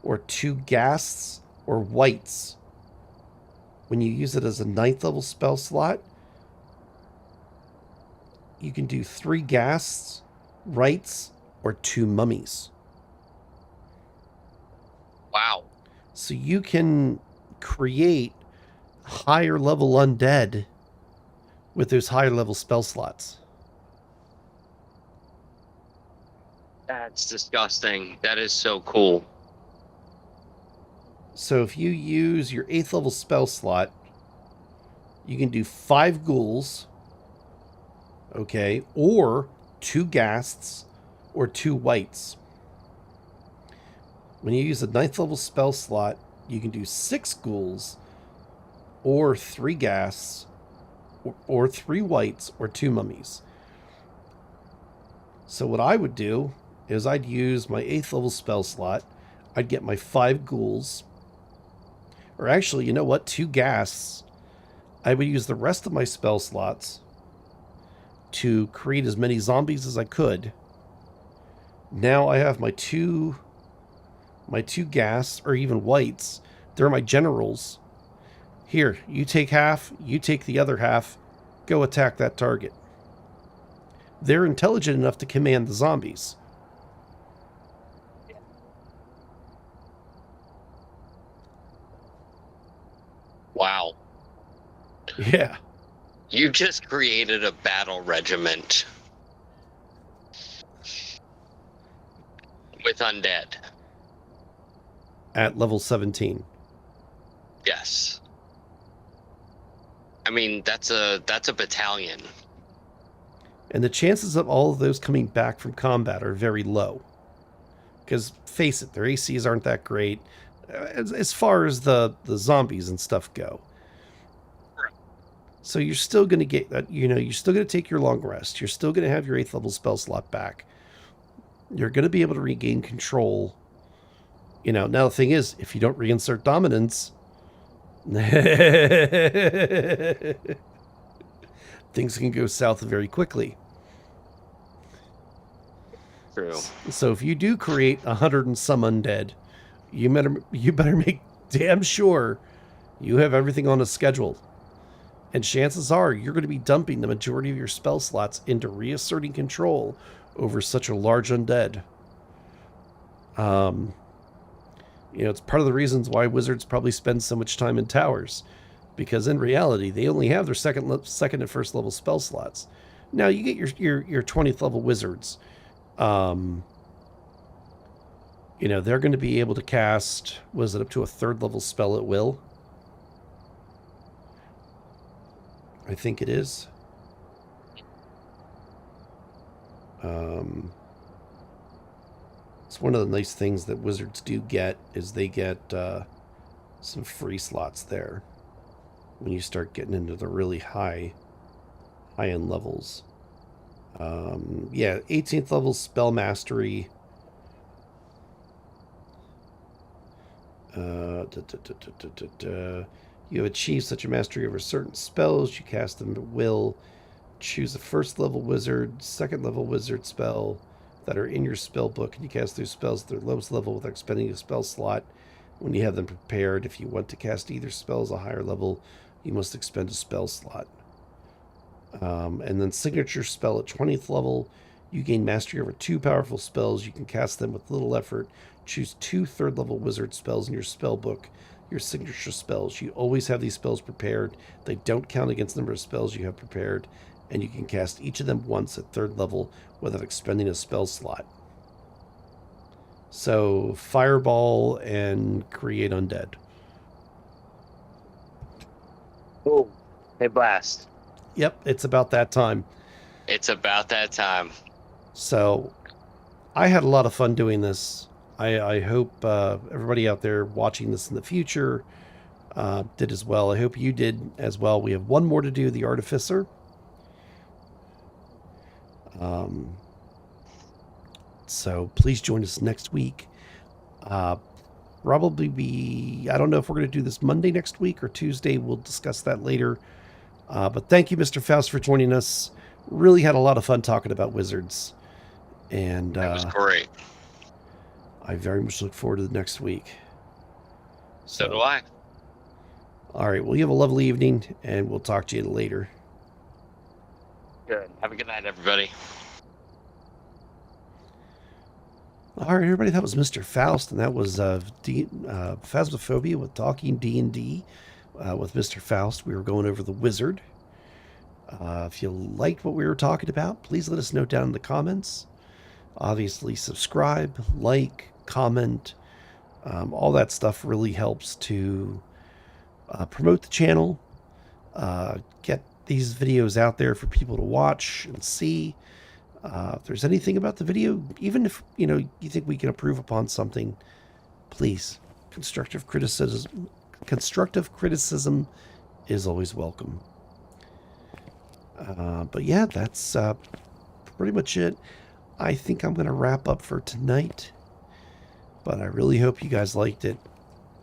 or 2 ghasts or wights. When you use it as a 9th level spell slot, you can do 3 ghasts, rights, or 2 mummies.
Wow.
So you can create higher level undead with those higher level spell slots.
That's disgusting. That is so cool.
So if you use your 8th level spell slot, you can do 5 ghouls, okay, or 2 ghasts, or 2 wights. When you use a 9th level spell slot, you can do 6 ghouls, or 3 ghasts, or 3 wights, or 2 mummies. So what I would do is I'd use my 8th level spell slot. I'd get my 5 ghouls. Or actually, you know what? 2 ghasts. I would use the rest of my spell slots to create as many zombies as I could. Now I have my two ghasts, or even wights. They're my generals. Here, you take half, you take the other half, go attack that target. They're intelligent enough to command the zombies.
Wow.
Yeah.
You just created a battle regiment with undead.
At level 17.
Yes. I mean, that's a battalion.
And the chances of all of those coming back from combat are very low. Because, face it, their ACs aren't that great as far as the zombies and stuff go. So you're still going to get, you're still going to take your long rest. You're still going to have your 8th level spell slot back. You're going to be able to regain control. Now the thing is, if you don't reinsert dominance, things can go south very quickly.
True.
So if you do create 100 and some undead, you better make damn sure you have everything on a schedule. And chances are you're going to be dumping the majority of your spell slots into reasserting control over such a large undead. It's part of the reasons why wizards probably spend so much time in towers, because in reality they only have their second and first level spell slots. Now you get your 20th level wizards. They're going to be able to cast, was it up to a 3rd level spell at will? I think it is. It's one of the nice things that wizards do get is they get some free slots there when you start getting into the really high-end levels. 18th level spell mastery. You have achieved such a mastery over certain spells. You cast them at will. Choose a 1st level wizard, 2nd level wizard spell that are in your spell book, and you cast those spells at their lowest level without expending a spell slot. When you have them prepared, if you want to cast either spell as a higher level, you must expend a spell slot. And then signature spell at 20th level, you gain mastery over 2 powerful spells. You can cast them with little effort. Choose 2 3rd level wizard spells in your spell book, your signature spells. You always have these spells prepared. They don't count against the number of spells you have prepared, and you can cast each of them once at 3rd level without expending a spell slot. So fireball and create undead.
Oh, hey, blast.
Yep, it's about that time.
It's about that time.
So I had a lot of fun doing this. I hope everybody out there watching this in the future did as well. I hope you did as well. We have one more to do, the Artificer. So please join us next week. Probably be, I don't know if we're going to do this Monday next week or Tuesday. We'll discuss that later. But thank you, Mr. Faust, for joining us. Really had a lot of fun talking about wizards. And
that was great.
I very much look forward to the next week.
So do I.
All right. Well, you have a lovely evening, and we'll talk to you later.
Good. Have a good night, everybody.
All right, everybody. That was Mr. Faust, and that was Phasmophobia with Talking D&D with Mr. Faust. We were going over the wizard. If you liked what we were talking about, please let us know down in the comments. Obviously, subscribe, like, comment. All that stuff really helps to promote the channel, get these videos out there for people to watch and see. If there's anything about the video, even if you think we can improve upon something, please, constructive criticism is always welcome. But yeah, that's pretty much it. I think I'm going to wrap up for tonight, but I really hope you guys liked it.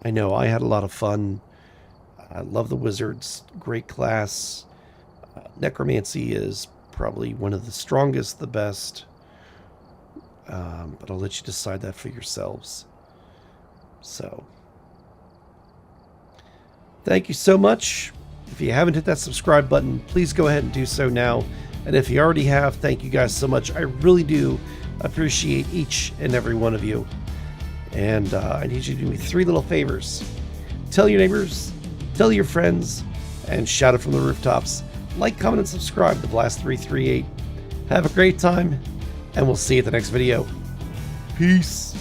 I know I had a lot of fun. I love the wizards. Great class. Necromancy is probably one of the strongest, the best. But I'll let you decide that for yourselves. So, thank you so much. If you haven't hit that subscribe button, please go ahead and do so now. And if you already have, thank you guys so much. I really do appreciate each and every one of you. And I need you to do me 3 little favors. Tell your neighbors, tell your friends, and shout it from the rooftops. like, comment, and subscribe to Blast338. Have a great time, and we'll see you at the next video. Peace.